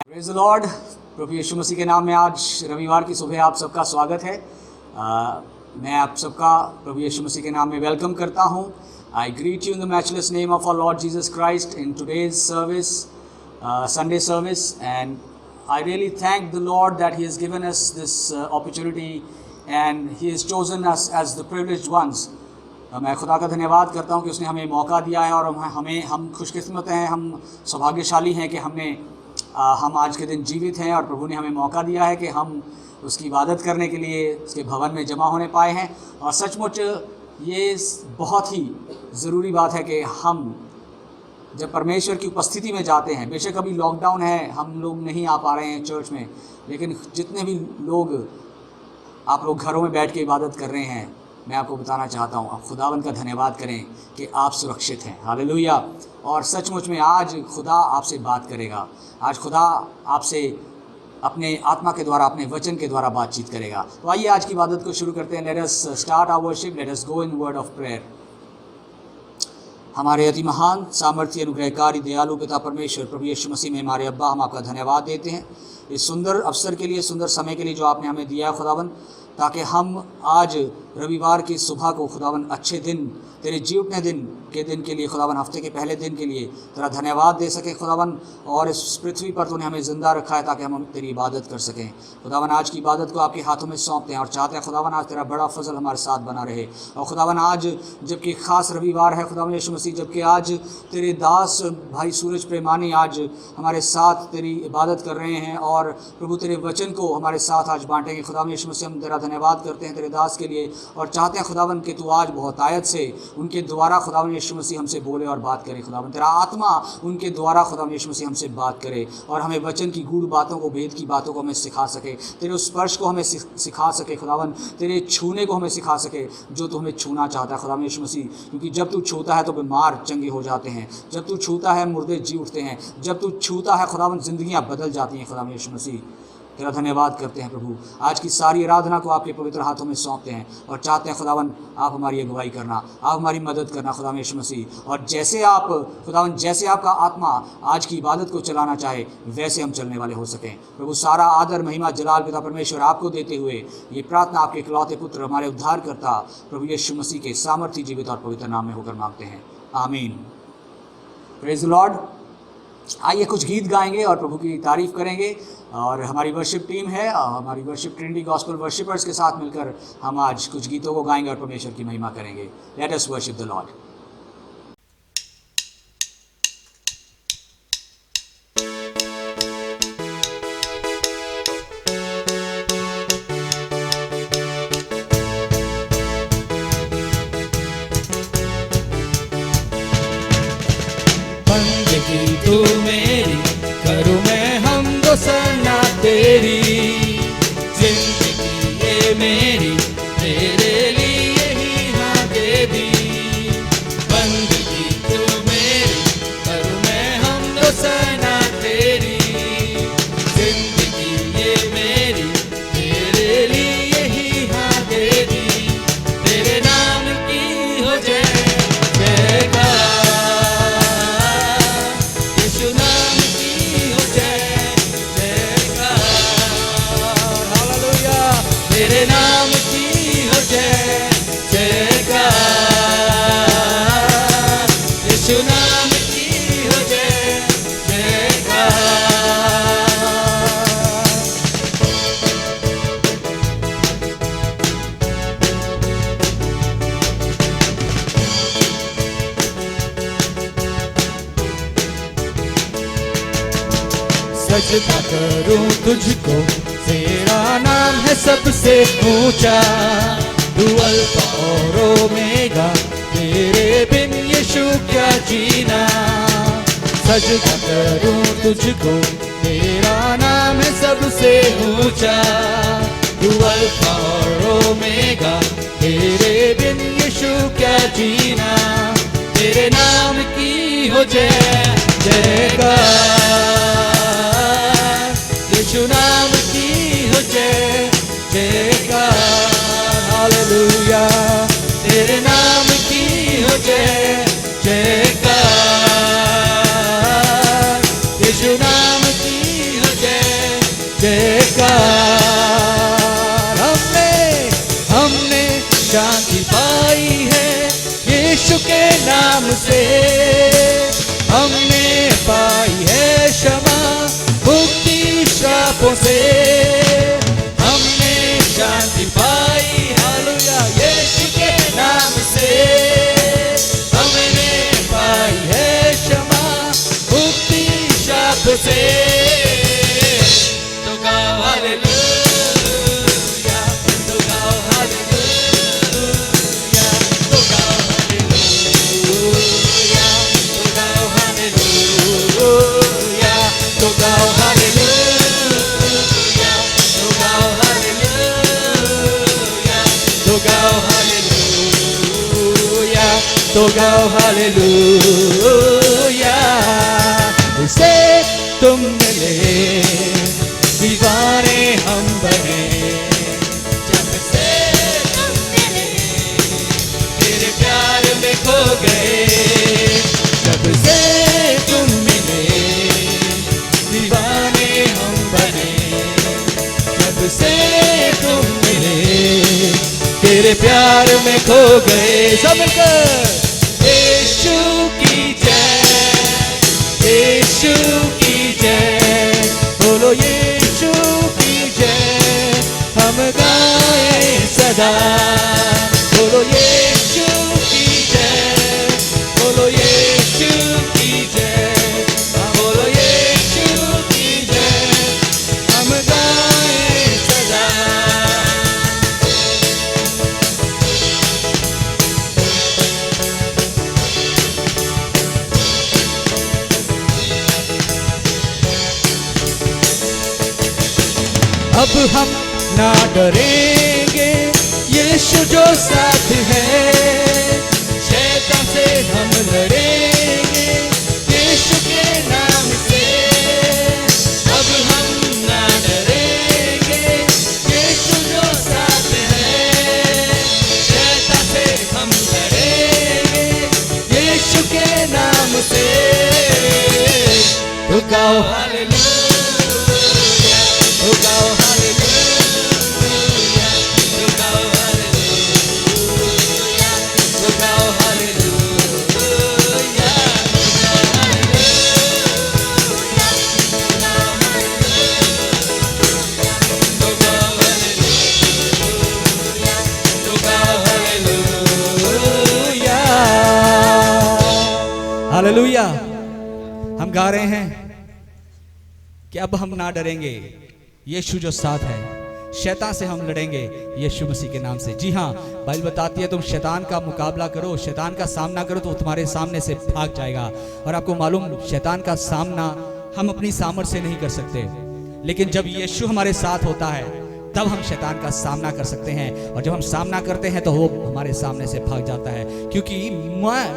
Praise the Lord. प्रभु यीशु मसीह के नाम में आज रविवार की सुबह आप सबका स्वागत है। मैं आप सबका प्रभु यीशु मसीह के नाम में वेलकम करता हूँ। I greet you in the matchless name of our Lord Jesus Christ in today's service, Sunday service, and I really thank the Lord that He has given us this opportunity and He has chosen us as the privileged ones. मैं खुदा का धन्यवाद करता हूँ कि उसने हमें मौका दिया है और हम खुशकिस्मत हैं, हम सौभाग्यशाली हैं कि हम आज के दिन जीवित हैं और प्रभु ने हमें मौका दिया है कि हम उसकी इबादत करने के लिए उसके भवन में जमा होने पाए हैं। और सचमुच ये बहुत ही ज़रूरी बात है कि हम जब परमेश्वर की उपस्थिति में जाते हैं, बेशक अभी लॉकडाउन है, हम लोग नहीं आ पा रहे हैं चर्च में, लेकिन जितने भी लोग आप लोग घरों में बैठ के इबादत कर रहे हैं, मैं आपको बताना चाहता हूँ, आप खुदावंद का धन्यवाद करें कि आप सुरक्षित हैं। हालेलुया। और सचमुच में आज खुदा आपसे बात करेगा, आज खुदा आपसे अपने आत्मा के द्वारा, अपने वचन के द्वारा बातचीत करेगा। तो आइए आज की इबादत को शुरू करते हैं। Let us start our worship, let us go in word of prayer. हमारे अति महान सामर्थ्य अनुग्रहकारी दयालु पिता परमेश्वर प्रभु यीशु मसीह में हमारे अब्बा, हम आपका धन्यवाद देते हैं इस सुंदर अवसर के लिए, सुंदर समय के लिए जो आपने हमें दिया है खुदावन, ताकि हम आज रविवार की सुबह को खुदावन अच्छे दिन, तेरे जी उठने दिन के लिए खुदावन, हफ्ते के पहले दिन के लिए तेरा धन्यवाद दे सकें खुदावन। और इस पृथ्वी पर तूने हमें ज़िंदा रखा है ताकि हम तेरी इबादत कर सकें खुदावन। आज की इबादत को आपके हाथों में सौंपते हैं और चाहते हैं खुदावन आज तेरा बड़ा फजल हमारे साथ बना रहे। और खुदावन आज जबकि ख़ास रविवार है खुदावन यीशु मसीह, जबकि आज तेरे दास भाई सूरज प्रेमानी आज हमारे साथ तेरी इबादत कर रहे हैं और प्रभु तेरे वचन को हमारे साथ आज बाँटेंगे खुदावन यीशु मसीह, हम तेरा धन्यवाद करते हैं तेरे दास के लिए और चाहते हैं खुदावन कि तू आज बहुत आयत से उनके द्वारा खुदावन यीशु मसीह हमसे बोले और बात करे खुदावन। तेरा आत्मा उनके द्वारा खुदावन यीशु मसीह हमसे बात करे और हमें वचन की गूढ़ बातों को, भेद की बातों को हमें सिखा सके, तेरे उस स्पर्श को हमें सिखा सके खुदावन, तेरे छूने को हमें सिखा सके जो तू हमें छूना चाहता है खुदावन यीशु मसीह। क्योंकि जब तू छूता है तो बीमार चंगे हो जाते हैं, जब तू छूता है मुर्दे जी उठते हैं, जब तू छूता है खुदावन ज़िंदगियाँ बदल जाती हैं खुदावन यीशु मसीह। तेरा धन्यवाद करते हैं प्रभु। आज की सारी आराधना को आपके पवित्र हाथों में सौंपते हैं और चाहते हैं खुदावन आप हमारी अगुवाई करना, आप हमारी मदद करना खुदावन यीशु मसीह। और जैसे आप खुदावन, जैसे आपका आत्मा आज की इबादत को चलाना चाहे वैसे हम चलने वाले हो सकें प्रभु। सारा आदर महिमा जलाल पिता परमेश्वर आपको देते हुए ये प्रार्थना आपके इकलौते पुत्र हमारे उद्धारकर्ता प्रभु यीशु मसीह के सामर्थ्य, जीवित और पवित्र नाम में होकर मांगते हैं, आमीन। Praise the Lord. आइए कुछ गीत गाएंगे और प्रभु की तारीफ करेंगे। और हमारी वर्शिप टीम है, हमारी वर्शिप ट्रिनिटी गॉस्पेल वर्शिपर्स के साथ मिलकर हम आज कुछ गीतों को गाएंगे और परमेश्वर की महिमा करेंगे। Let us worship the Lord. बंदगी तू मेरी, करूँ मैं हमदो सना तेरी, जिंदगी ये मेरी तेरे लिए ही हाँ दे दी। बंदगी तू मेरी, करूँ मैं हमदो सना तेरी, जिंदगी ये मेरी तेरे लिए ही हाँ दे दी। तेरे नाम की हो जय जयकार, तेरे नाम की हो जय जयकार, यीशु नाम की हो जय जयकार। सजदा करूं तुझको, तेरा नाम है सबसे ऊंचा, तू अल्फा और ओमेगा, तेरे बिन यीशु क्या जीना। सजदा करूं तुझको, तेरा नाम है सबसे ऊंचा, तू अल्फा और ओमेगा, तेरे बिन यीशु क्या जीना। तेरे नाम की हो जय जयकार, यीशु नाम की हो जय जयकार। हालेलुया। तेरे नाम की हो जय जयकार, यीशु नाम की हो से हमने पाई है क्षमा, मुक्ति श्रापों से हमने शांति पाई, हालेलुया, यीशु के नाम से हमने पाई है क्षमा, मुक्ति श्राप से। तो गाओ हालेलुया, तो गाओ हालेलुया, तो गाओ हालेलुया, तो गाओ हालेलुया, तो गाओ हालेलुया, तो गाओ हालेलुया, तो गाओ हालेलुया, तो गाओ हालेलुया। उसे तुम मिले दीवाने हम बने, जब से तुम मिले तेरे प्यार में खो गए, जब से तुम मिले दीवाने हम बने, जब से तुम मिले तेरे प्यार में खो गए। सब मिलकर यीशु की जय, यीशु की जय, बोलो यीशु की जय, हम गाए सदा, बोलो यीशु की जय, बोलो यीशु की जय, बोलो यीशु की जय, हम गाए सदा। अब हम ना डरेंगे, यीशु जो साथ है, शैतान से हम लड़ेंगे यीशु के नाम से। अब हम ना डरेंगे, यीशु जो साथ है, शैतान से हम लड़ेंगे यीशु के नाम से। तो गाओ हालेलुया, तो गाओ हालेलुया, तो गाओ हालेलुया, तो गाओ हालेलुया, तो गाओ हालेलुया, तो गाओ हालेलुया। हालेलुया। हम गा रहे हैं कि अब हम ना डरेंगे, यीशु जो साथ है, शैतान से हम लड़ेंगे यीशु मसीह के नाम से। जी हाँ, बाइबल बताती है तुम शैतान का मुकाबला करो, शैतान का सामना करो तो वो तुम्हारे सामने से भाग जाएगा। और आपको मालूम, शैतान का सामना हम अपनी सामर्थ्य से नहीं कर सकते, लेकिन जब यीशु हमारे साथ होता है तब हम शैतान का सामना कर सकते हैं। और जब हम सामना करते हैं तो वो हमारे सामने से भाग जाता है, क्योंकि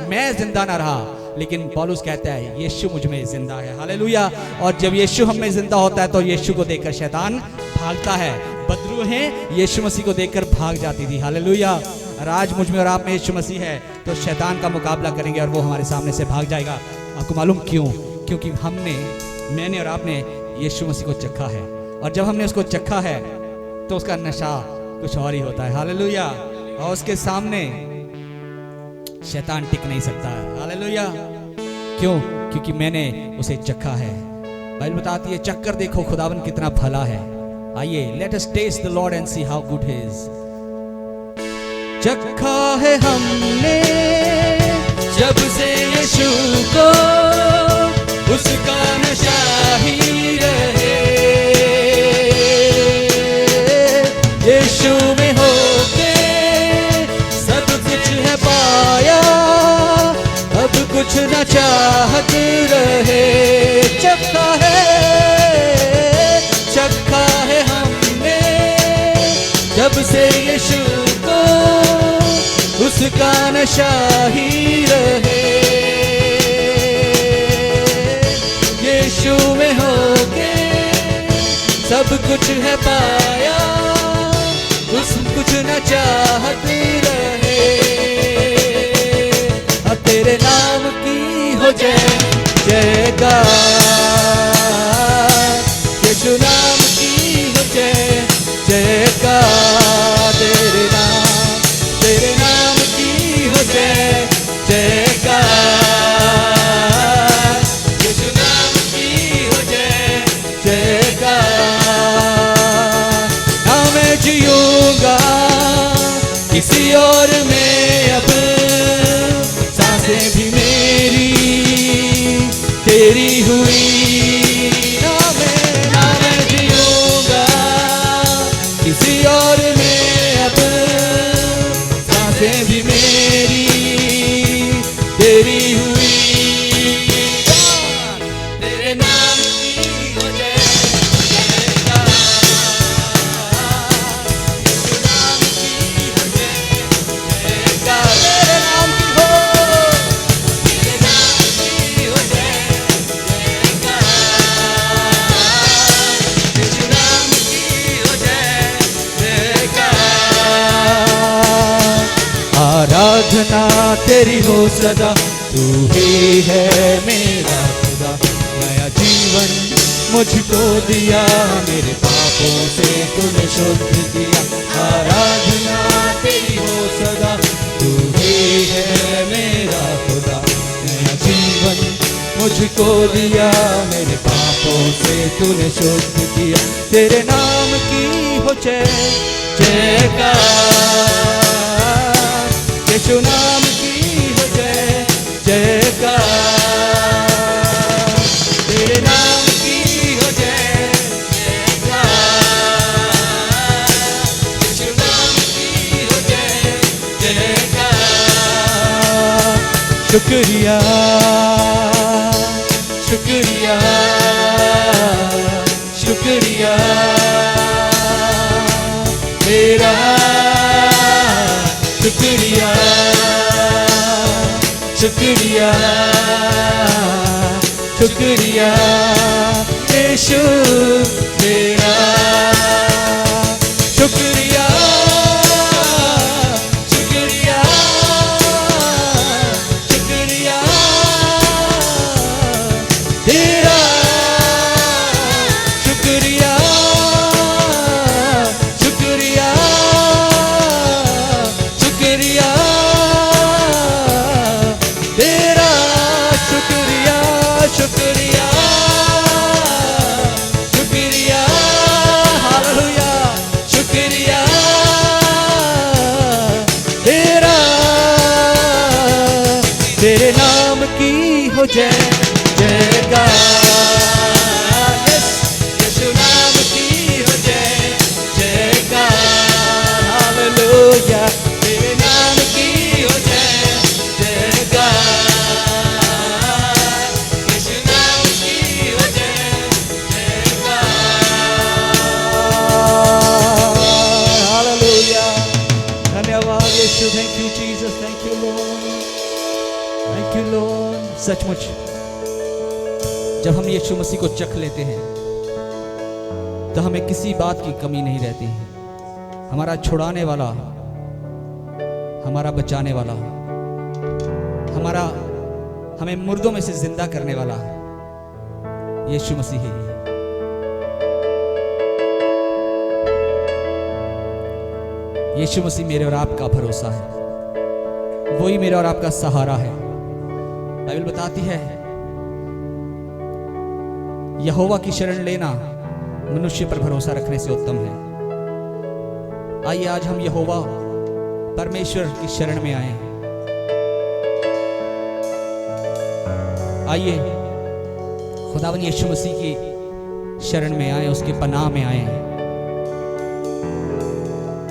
मैं जिंदा ना रहा, लेकिन पौलुस कहता है यीशु मुझ में जिंदा है। हालेलुया। और जब यीशु हम में जिंदा होता है तो यीशु को देखकर शैतान भागता है। बदरूहें यीशु मसीह को देखकर भाग जाती थी। हालेलुया। और आज मुझ में और आप में यीशु मसीह है तो शैतान का मुकाबला करेंगे और वो हमारे सामने से भाग जाएगा। आपको मालूम क्यों? क्योंकि मैंने और आपने यीशु मसीह को चखा है, और जब हमने उसको चखा है तो उसका नशा कुछ और ही होता है। हालेलुया। और उसके सामने शैतान टिक नहीं सकता। हालेलुया। क्यों? क्योंकि मैंने उसे चखा है। बाइबल बताती है चख कर देखो खुदावन कितना भला है। आइए, let us taste the Lord and see how good he is. चखा है हमने जब से यीशु को, उसका नशा ही रहे। यीशु में होके सब कुछ है पाया, अब कुछ न चाहत रहे। चखा है हमने जब से यीशु को, उसका नशा ही रहे। यीशु में होके सब कुछ है पाया, उस कुछ न चाहत रहे। अब तेरे नाम की हो जय जयकार, यीशु नाम की हो जय जयकार। तेरे नाम की हो जय जयकार। तेरी हुई ना मैं जीऊंगा किसी और में अब, सांसें भी मेरी तेरी हुई। तेरे नाम की हो जय जयकार, यीशु नाम की हो जय जयकार। तेरे नाम की हो, तेरे नाम की हो जय जयकार, यीशु नाम की हो जय जयकार। आराधना तेरी हो सदा, तू ही है मेरा खुदा। नया जीवन मुझको दिया, मेरे पापों से तूने शुद्ध किया। आराधना तेरी हो सदा, तू ही है मेरा खुदा। नया जीवन मुझको दिया, मेरे पापों से तूने शुद्ध किया। तेरे नाम की हो जय जयकार, यीशु नाम की हो जय जयकार। तेरे नाम की हो जय जयकार, यीशु नाम की हो जय जयकार। शुक्रिया शुक्रिया शुक्रिया तेरा, शुक्रिया शुक्रिया शुक्रिया यीशु तेरा। शुक्रिया शुक्रिया शुक्रिया तेरा। शुक्रिया शुक्रिया शुक्रिया तेरा। शुक्रिया शुक्रिया शुक्रिया हालेलुया। शुक्रिया तेरा, तेरे नाम की हो जय जयकार। यीशु नाम की हो जय जयकार हालेलुया। तेरे नाम की हो जय जयकार, यीशु नाम की हो जय जयकार हालेलुया। धन्यवाद Yeshu, thank you Jesus, thank you Lord, thank you Lord. सचमुच जब हम यीशु मसीह को चख लेते हैं तो हमें किसी बात की कमी नहीं रहती है। हमारा छुड़ाने वाला, हमारा बचाने वाला, हमारा हमें मुर्दों में से जिंदा करने वाला यीशु मसीह ही है। यीशु मसीह मेरे और आपका भरोसा है, वही मेरा और आपका सहारा है। बाइबल बताती है यहोवा की शरण लेना मनुष्य पर भरोसा रखने से उत्तम है। आइए आज हम यहोवा परमेश्वर की शरण में आए। आइए खुदावन यीशु मसीह की शरण में आए, उसके पनाह में आए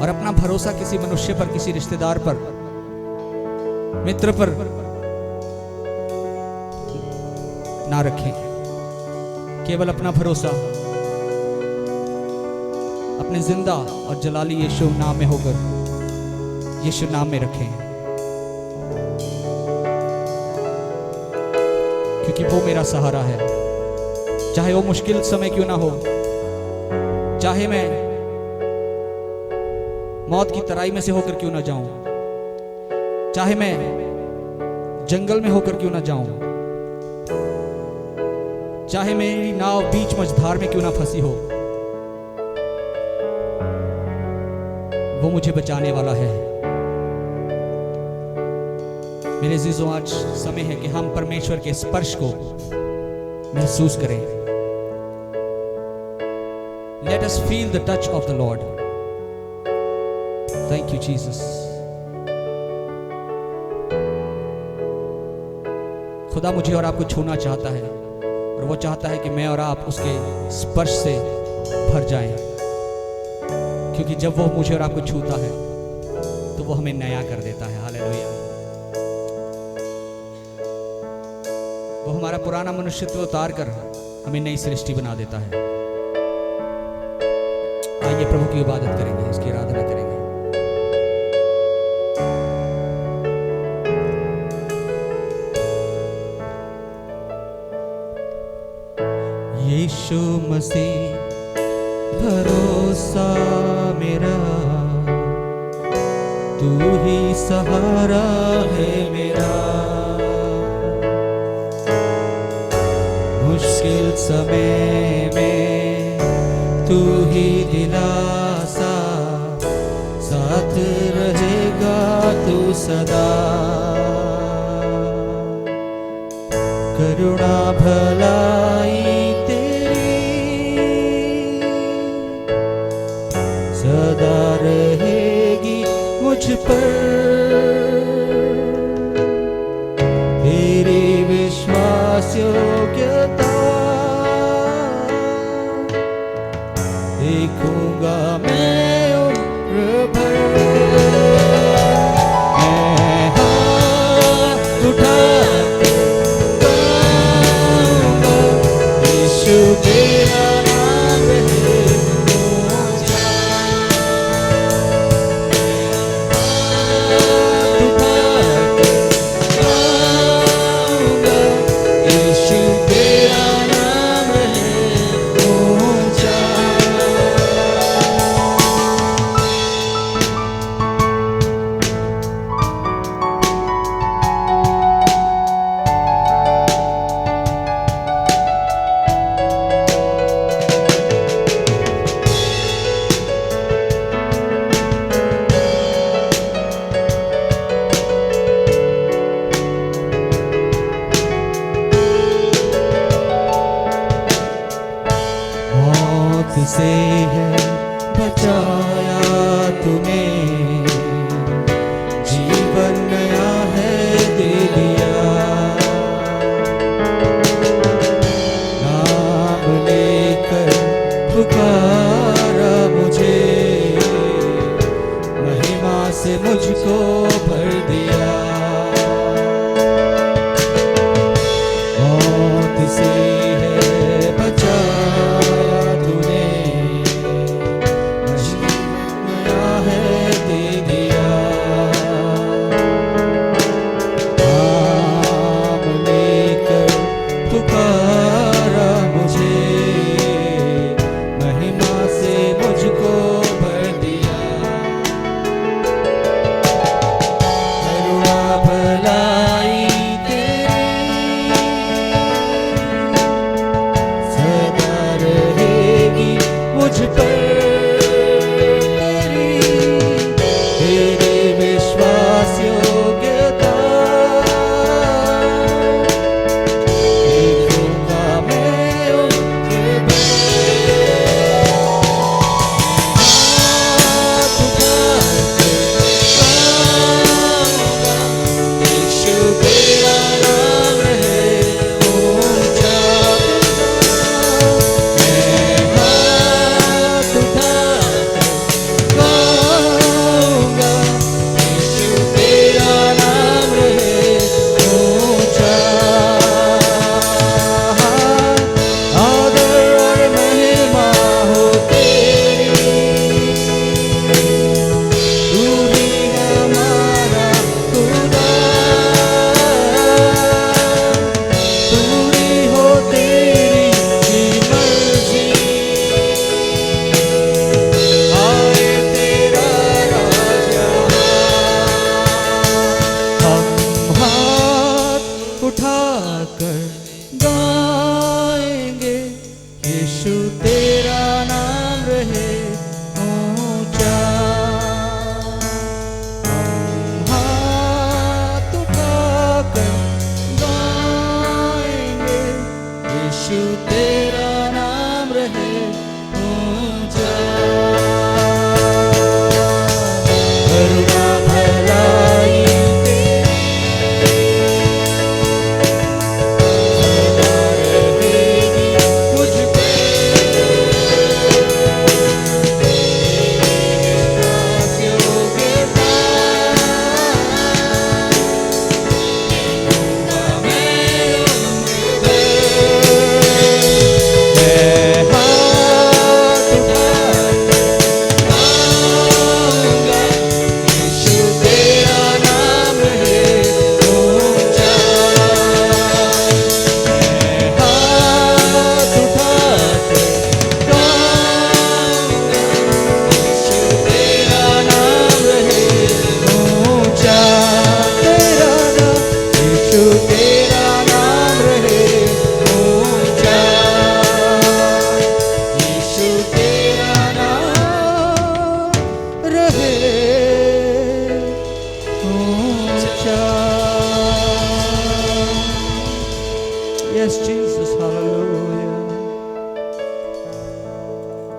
और अपना भरोसा किसी मनुष्य पर, किसी रिश्तेदार पर, मित्र पर ना रखें। केवल अपना भरोसा अपने जिंदा और जलाली यीशु नाम में होकर यीशु नाम में रखें, क्योंकि वो मेरा सहारा है। चाहे वो मुश्किल समय क्यों ना हो, चाहे मैं मौत की तराई में से होकर क्यों ना जाऊं, चाहे मैं जंगल में होकर क्यों ना जाऊं, चाहे मेरी नाव बीच मझधार में क्यों ना फंसी हो, वो मुझे बचाने वाला है। मेरे अजीजों, आज समय है कि हम परमेश्वर के स्पर्श को महसूस करें। Let us feel the touch of the Lord. Thank you, Jesus. खुदा मुझे और आपको छूना चाहता है। और वो चाहता है कि मैं और आप उसके स्पर्श से भर जाएं, क्योंकि जब वो मुझे और आपको छूता है तो वो हमें नया कर देता है। हालेलुया। वो हमारा पुराना मनुष्यत्व उतार कर हमें नई सृष्टि बना देता है। आइए प्रभु की इबादत करेंगे, उसकी आराधना करेंगे। यीशु मसीह भरोसा मेरा, तू ही सहारा है मेरा, मुश्किल समय में तू ही दिलासा, साथ रहेगा तू सदा। करुणा भलाई सदा रहेगी मुझ पर, तेरी विश्वास योग्यता देखूंगा मैं उम्र भर। मैं हाथ उठा गाऊंगा, यीशु तेरा नाम है। से है बचाया तूने, जीवन नया है दे दिया। नाम लेकर पुकारा मुझे, महिमा से मुझको भर दिया। मौत से है बचाया तूने,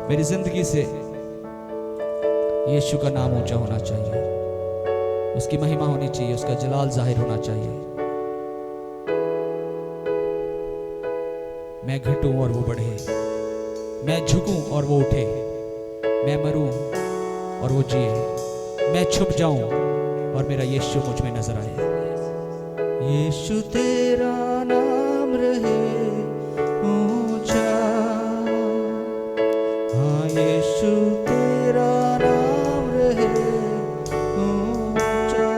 मेरी जिंदगी से यीशु का नाम ऊंचा होना चाहिए, उसकी महिमा होनी चाहिए, उसका जलाल जाहिर होना चाहिए। मैं घटूं और वो बढ़े, मैं झुकूं और वो उठे, मैं मरूं और वो जिए, मैं छुप जाऊं और मेरा यीशु मुझ में नजर आए। यीशु तेरा नाम रहे ऊंचा, हाँ यीशु तेरा नाम रहे ऊंचा।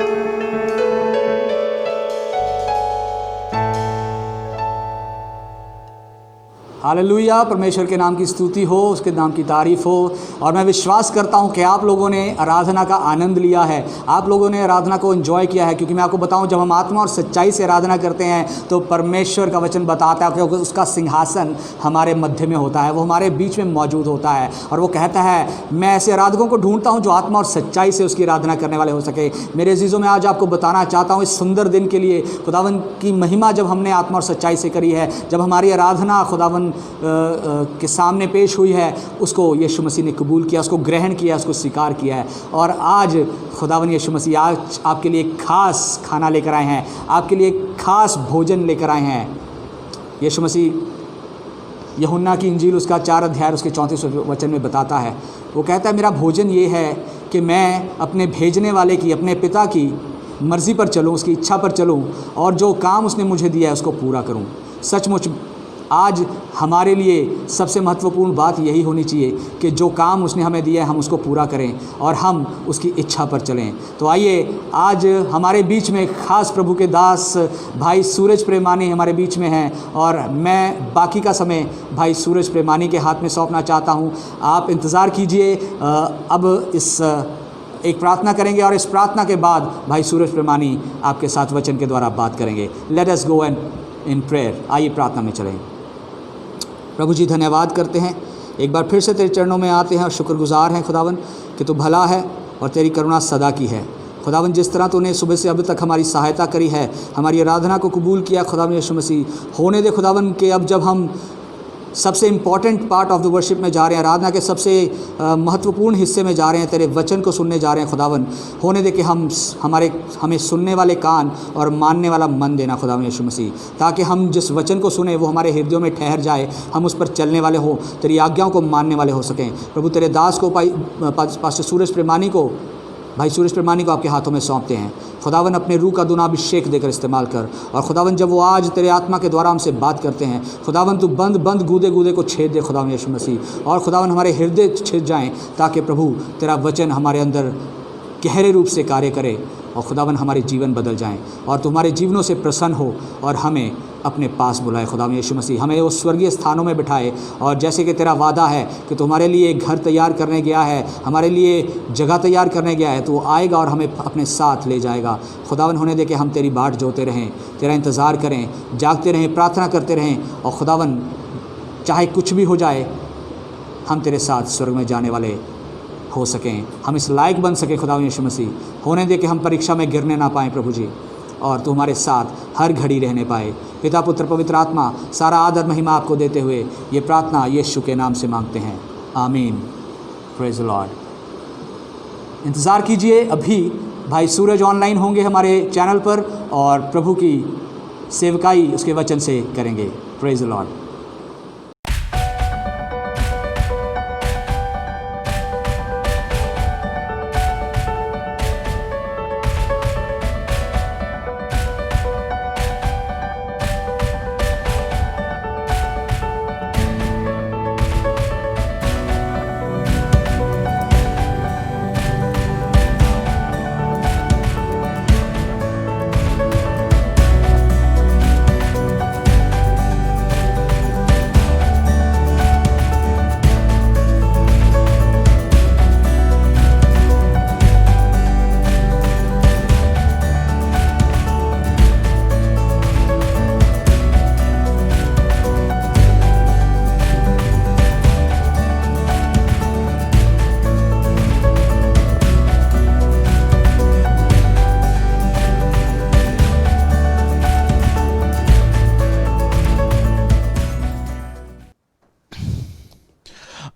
हालेलुया, परमेश्वर के नाम की स्तुति हो, उसके नाम की तारीफ हो। और मैं विश्वास करता हूं कि आप लोगों ने आराधना का आनंद लिया है, आप लोगों ने आराधना को एंजॉय किया है। क्योंकि मैं आपको बताऊं, जब हम आत्मा और सच्चाई से आराधना करते हैं तो परमेश्वर का वचन बताता है कि उसका सिंहासन हमारे मध्य में होता है, वो हमारे बीच में मौजूद होता है। और वो कहता है, मैं ऐसे आराधकों को ढूंढता हूँ जो आत्मा और सच्चाई से उसकी आराधना करने वाले हो सके। मेरे अजीज़ों, मैं आज आपको बताना चाहता हूँ, इस सुंदर दिन के लिए खुदावन की महिमा जब हमने आत्मा और सच्चाई से करी है, जब हमारी आराधना खुदावन के सामने पेश हुई है, उसको यीशु मसीह ने कबूल किया, उसको ग्रहण किया, उसको स्वीकार किया है। और आज खुदावन यीशु मसीह आज आपके लिए एक खास खाना लेकर आए हैं, आपके लिए एक खास भोजन लेकर आए हैं। यीशु मसीह यूहन्ना की इंजील उसका 4 अध्याय उसके 34 वचन में बताता है, वो कहता है, मेरा भोजन ये है कि मैं अपने भेजने वाले की, अपने पिता की मर्ज़ी पर चलूँ, उसकी इच्छा पर चलूँ और जो काम उसने मुझे दिया है उसको पूरा करूँ। सचमुच आज हमारे लिए सबसे महत्वपूर्ण बात यही होनी चाहिए कि जो काम उसने हमें दिया है हम उसको पूरा करें और हम उसकी इच्छा पर चलें। तो आइए, आज हमारे बीच में खास प्रभु के दास भाई सूरज प्रेमानी हमारे बीच में हैं और मैं बाकी का समय भाई सूरज प्रेमानी के हाथ में सौंपना चाहता हूं। आप इंतज़ार कीजिए, अब इस एक प्रार्थना करेंगे और इस प्रार्थना के बाद भाई सूरज प्रेमानी आपके साथ वचन के द्वारा बात करेंगे। Late us go and in prayer. आइए प्रार्थना में चलें। प्रभु जी, धन्यवाद करते हैं, एक बार फिर से तेरे चरणों में आते हैं और शुक्रगुजार हैं खुदावन कि तू भला है और तेरी करुणा सदा की है। खुदावन, जिस तरह तूने सुबह से अभी तक हमारी सहायता करी है, हमारी आराधना को कबूल किया खुदावन यीशु मसीह, होने दे खुदावन कि अब जब हम सबसे important part of the worship में जा रहे हैं, आराधना के सबसे महत्वपूर्ण हिस्से में जा रहे हैं, तेरे वचन को सुनने जा रहे हैं खुदावन, होने दे कि हमें सुनने वाले कान और मानने वाला मन देना खुदावन यीशु मसीह, ताकि हम जिस वचन को सुने वो हमारे हृदयों में ठहर जाए, हम उस पर चलने वाले हों, तेरी आज्ञाओं को मानने वाले हो सकें। प्रभु, तेरे दास को पास्टर सूरज प्रेमानी को, भाई सूरज प्रेमानी को आपके हाथों में सौंपते हैं। खुदावन, अपने रूह का दुनाभिषेक देकर इस्तेमाल कर। और खुदावन, जब वो आज तेरे आत्मा के द्वारा हमसे बात करते हैं, खुदावन तू बंद गूदे को छेद दे खुदावन यीशु मसीह, और खुदावन हमारे हृदय छेद जाएं, ताकि प्रभु तेरा वचन हमारे अंदर गहरे रूप से कार्य करे और खुदावन हमारे जीवन बदल जाएं और तुम्हारे जीवनों से प्रसन्न हो और हमें अपने पास बुलाए खुदावन यीशु मसीह, हमें उस स्वर्गीय स्थानों में बिठाए। और जैसे कि तेरा वादा है कि तुम्हारे लिए एक घर तैयार करने गया है, हमारे लिए जगह तैयार करने गया है, तो वो आएगा और हमें अपने साथ ले जाएगा। खुदावन, होने दे कि हम तेरी बाट जोते रहें, तेरा इंतज़ार करें, जागते रहें, प्रार्थना करते रहें, और खुदावन चाहे कुछ भी हो जाए हम तेरे साथ स्वर्ग में जाने वाले हो सकें, हम इस लायक बन सके खुदावन यीशु मसीह। होने दे कि हम परीक्षा में गिरने ना पाएँ प्रभु जी, और तू हमारे साथ हर घड़ी रहने पाए। पिता, पुत्र, पवित्र आत्मा, सारा आदर महिमा आपको देते हुए ये प्रार्थना यीशु के नाम से मांगते हैं, आमीन। Praise the Lord. इंतज़ार कीजिए, अभी भाई सूरज ऑनलाइन होंगे हमारे चैनल पर और प्रभु की सेवकाई उसके वचन से करेंगे। Praise the Lord.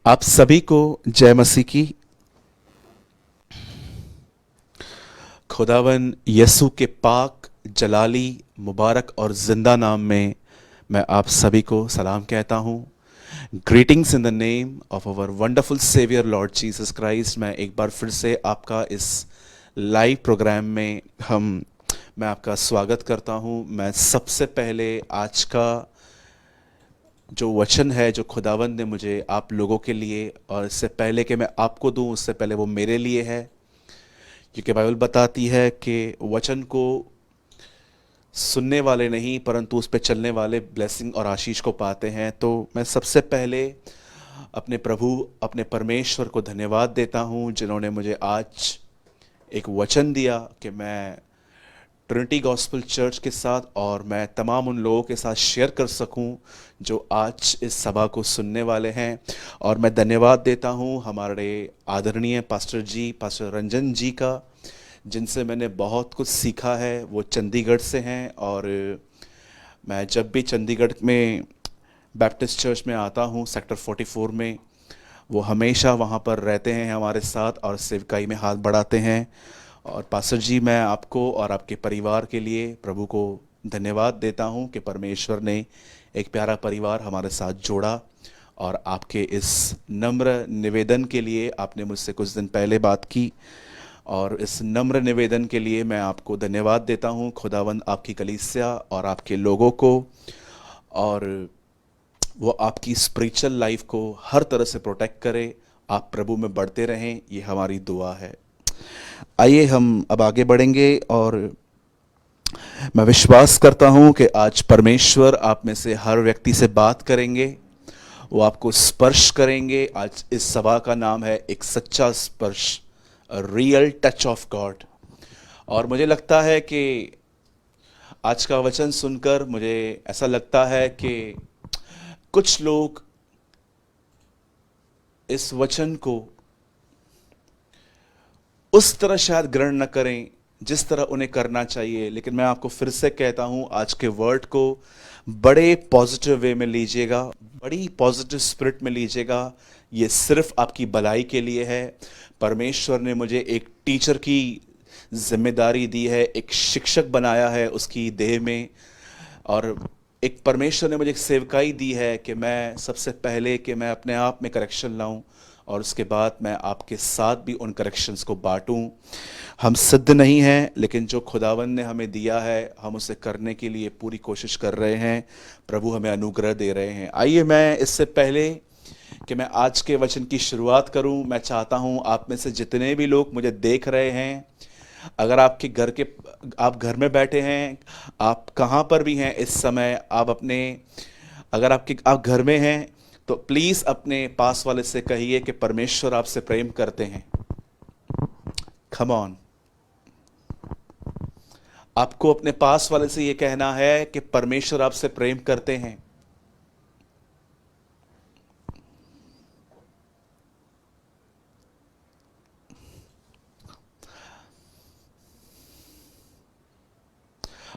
आप सभी को जय मसीह की। खुदावन यसु के पाक, जलाली, मुबारक और जिंदा नाम में मैं आप सभी को सलाम कहता हूँ। Greetings in the name of our wonderful saviour Lord Jesus Christ. मैं एक बार फिर से आपका इस लाइव प्रोग्राम में मैं आपका स्वागत करता हूँ। मैं सबसे पहले आज का जो वचन है जो खुदावंद ने मुझे आप लोगों के लिए, और इससे पहले कि मैं आपको दूं उससे पहले वो मेरे लिए है, क्योंकि बाइबल बताती है कि वचन को सुनने वाले नहीं परंतु उस पर चलने वाले ब्लेसिंग और आशीष को पाते हैं। तो मैं सबसे पहले अपने प्रभु, अपने परमेश्वर को धन्यवाद देता हूँ जिन्होंने मुझे आज एक वचन दिया कि मैं ट्रिनिटी गॉस्पेल चर्च के साथ और मैं तमाम उन लोगों के साथ शेयर कर सकूं जो आज इस सभा को सुनने वाले हैं। और मैं धन्यवाद देता हूं हमारे आदरणीय पास्टर रंजन जी का, जिनसे मैंने बहुत कुछ सीखा है। वो चंडीगढ़ से हैं और मैं जब भी चंडीगढ़ में बैप्टिस्ट चर्च में आता हूं सेक्टर 44 में, वो हमेशा वहां पर रहते हैं हमारे साथ और सेवकाई में हाथ बढ़ाते हैं। और पास्टर जी, मैं आपको और आपके परिवार के लिए प्रभु को धन्यवाद देता हूं कि परमेश्वर ने एक प्यारा परिवार हमारे साथ जोड़ा। और आपके इस नम्र निवेदन के लिए आपने मुझसे कुछ दिन पहले बात की, और इस नम्र निवेदन के लिए मैं आपको धन्यवाद देता हूं। खुदावंद आपकी कलीसिया और आपके लोगों को और वो आपकी स्पिरिचुअल लाइफ को हर तरह से प्रोटेक्ट करे। आप प्रभु में बढ़ते रहें, ये हमारी दुआ है। आइए हम अब आगे बढ़ेंगे और मैं विश्वास करता हूं कि आज परमेश्वर आप में से हर व्यक्ति से बात करेंगे, वो आपको स्पर्श करेंगे। आज इस सभा का नाम है एक सच्चा स्पर्श, रियल टच ऑफ गॉड। और मुझे लगता है कि आज का वचन सुनकर मुझे ऐसा लगता है कि कुछ लोग इस वचन को उस तरह शायद ग्रहण न करें जिस तरह उन्हें करना चाहिए, लेकिन मैं आपको फिर से कहता हूं आज के वर्ड को बड़े पॉजिटिव वे में लीजिएगा, बड़ी पॉजिटिव स्पिरिट में लीजिएगा। ये सिर्फ आपकी भलाई के लिए है। परमेश्वर ने मुझे एक टीचर की जिम्मेदारी दी है, एक शिक्षक बनाया है उसकी देह में, और एक परमेश्वर ने मुझे एक सेवकाई दी है कि मैं सबसे पहले कि मैं अपने आप में करेक्शन लाऊं और उसके बाद मैं आपके साथ भी उन करेक्शंस को बांटूं। हम सिद्ध नहीं हैं, लेकिन जो खुदावंद ने हमें दिया है हम उसे करने के लिए पूरी कोशिश कर रहे हैं। प्रभु हमें अनुग्रह दे रहे हैं। आइए, मैं इससे पहले कि मैं आज के वचन की शुरुआत करूं, मैं चाहता हूं आप में से जितने भी लोग मुझे देख रहे हैं, अगर आप घर में बैठे हैं, आप कहाँ पर भी हैं इस समय, अगर आप घर में हैं तो प्लीज अपने पास वाले से कहिए कि परमेश्वर आपसे प्रेम करते हैं। कम ऑन, आपको अपने पास वाले से यह कहना है कि परमेश्वर आपसे प्रेम करते हैं।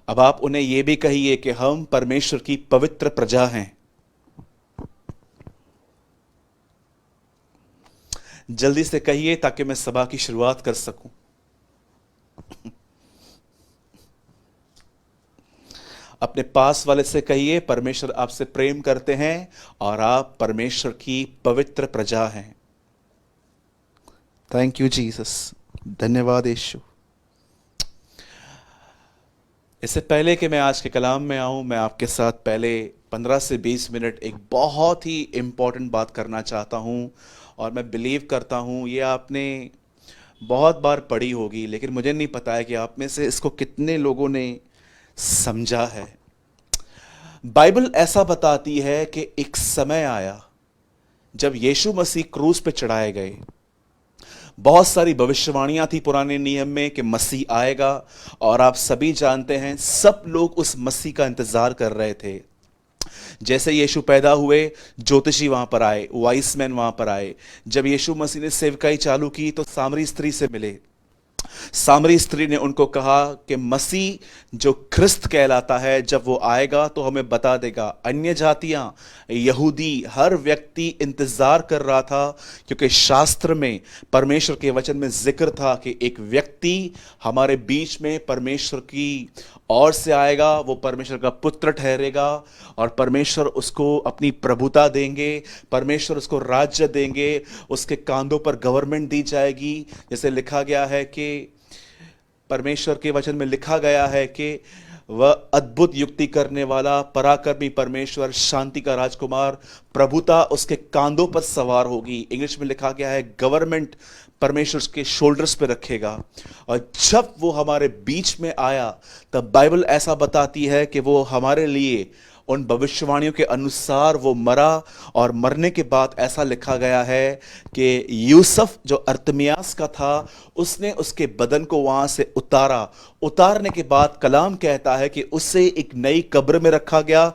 अब आप उन्हें यह भी कहिए कि हम परमेश्वर की पवित्र प्रजा हैं। जल्दी से कहिए ताकि मैं सभा की शुरुआत कर सकूं। अपने पास वाले से कहिए परमेश्वर आपसे प्रेम करते हैं और आप परमेश्वर की पवित्र प्रजा हैं। थैंक यू जीसस, धन्यवाद यीशु। इससे पहले कि मैं आज के कलाम में आऊं, मैं आपके साथ पहले 15 से 20 मिनट एक बहुत ही इंपॉर्टेंट बात करना चाहता हूं। और मैं बिलीव करता हूँ ये आपने बहुत बार पढ़ी होगी, लेकिन मुझे नहीं पता है कि आप में से इसको कितने लोगों ने समझा है। बाइबल ऐसा बताती है कि एक समय आया जब यीशु मसीह क्रूस पे चढ़ाए गए। बहुत सारी भविष्यवाणियां थी पुराने नियम में कि मसीह आएगा, और आप सभी जानते हैं सब लोग उस मसीह का इंतजार कर रहे थे। जैसे यीशु पैदा हुए, ज्योतिषी वहां पर आए, वाइस मैन वहां पर आए। जब यीशु मसीह ने सेवकाई चालू की तो सामरी स्त्री से मिले, सामरी स्त्री ने उनको कहा कि मसीह जो ख्रिस्त कहलाता है, जब वो आएगा तो हमें बता देगा। अन्य जातियां, यहूदी, हर व्यक्ति इंतजार कर रहा था, क्योंकि शास्त्र में, परमेश्वर के वचन में जिक्र था कि एक व्यक्ति हमारे बीच में परमेश्वर की ओर से आएगा, वो परमेश्वर का पुत्र ठहरेगा और परमेश्वर उसको अपनी प्रभुता देंगे, परमेश्वर उसको राज्य देंगे, उसके कांधों पर गवर्नमेंट दी जाएगी। जैसे लिखा गया है कि परमेश्वर के वचन में लिखा गया है कि वह अद्भुत युक्ति करने वाला, पराक्रमी परमेश्वर, शांति का राजकुमार, प्रभुता उसके कांधों पर सवार होगी। इंग्लिश में लिखा गया है गवर्नमेंट परमेश्वर के शोल्डर्स पे रखेगा। और जब वो हमारे बीच में आया, तब बाइबल ऐसा बताती है कि वो हमारे लिए उन भविष्यवाणियों के अनुसार वो मरा, और मरने के बाद ऐसा लिखा गया है कि यूसुफ जो अर्तमियास का था, उसने उसके बदन को वहां से उतारा। उतारने के बाद कलाम कहता है कि उसे एक नई कब्र में रखा गया।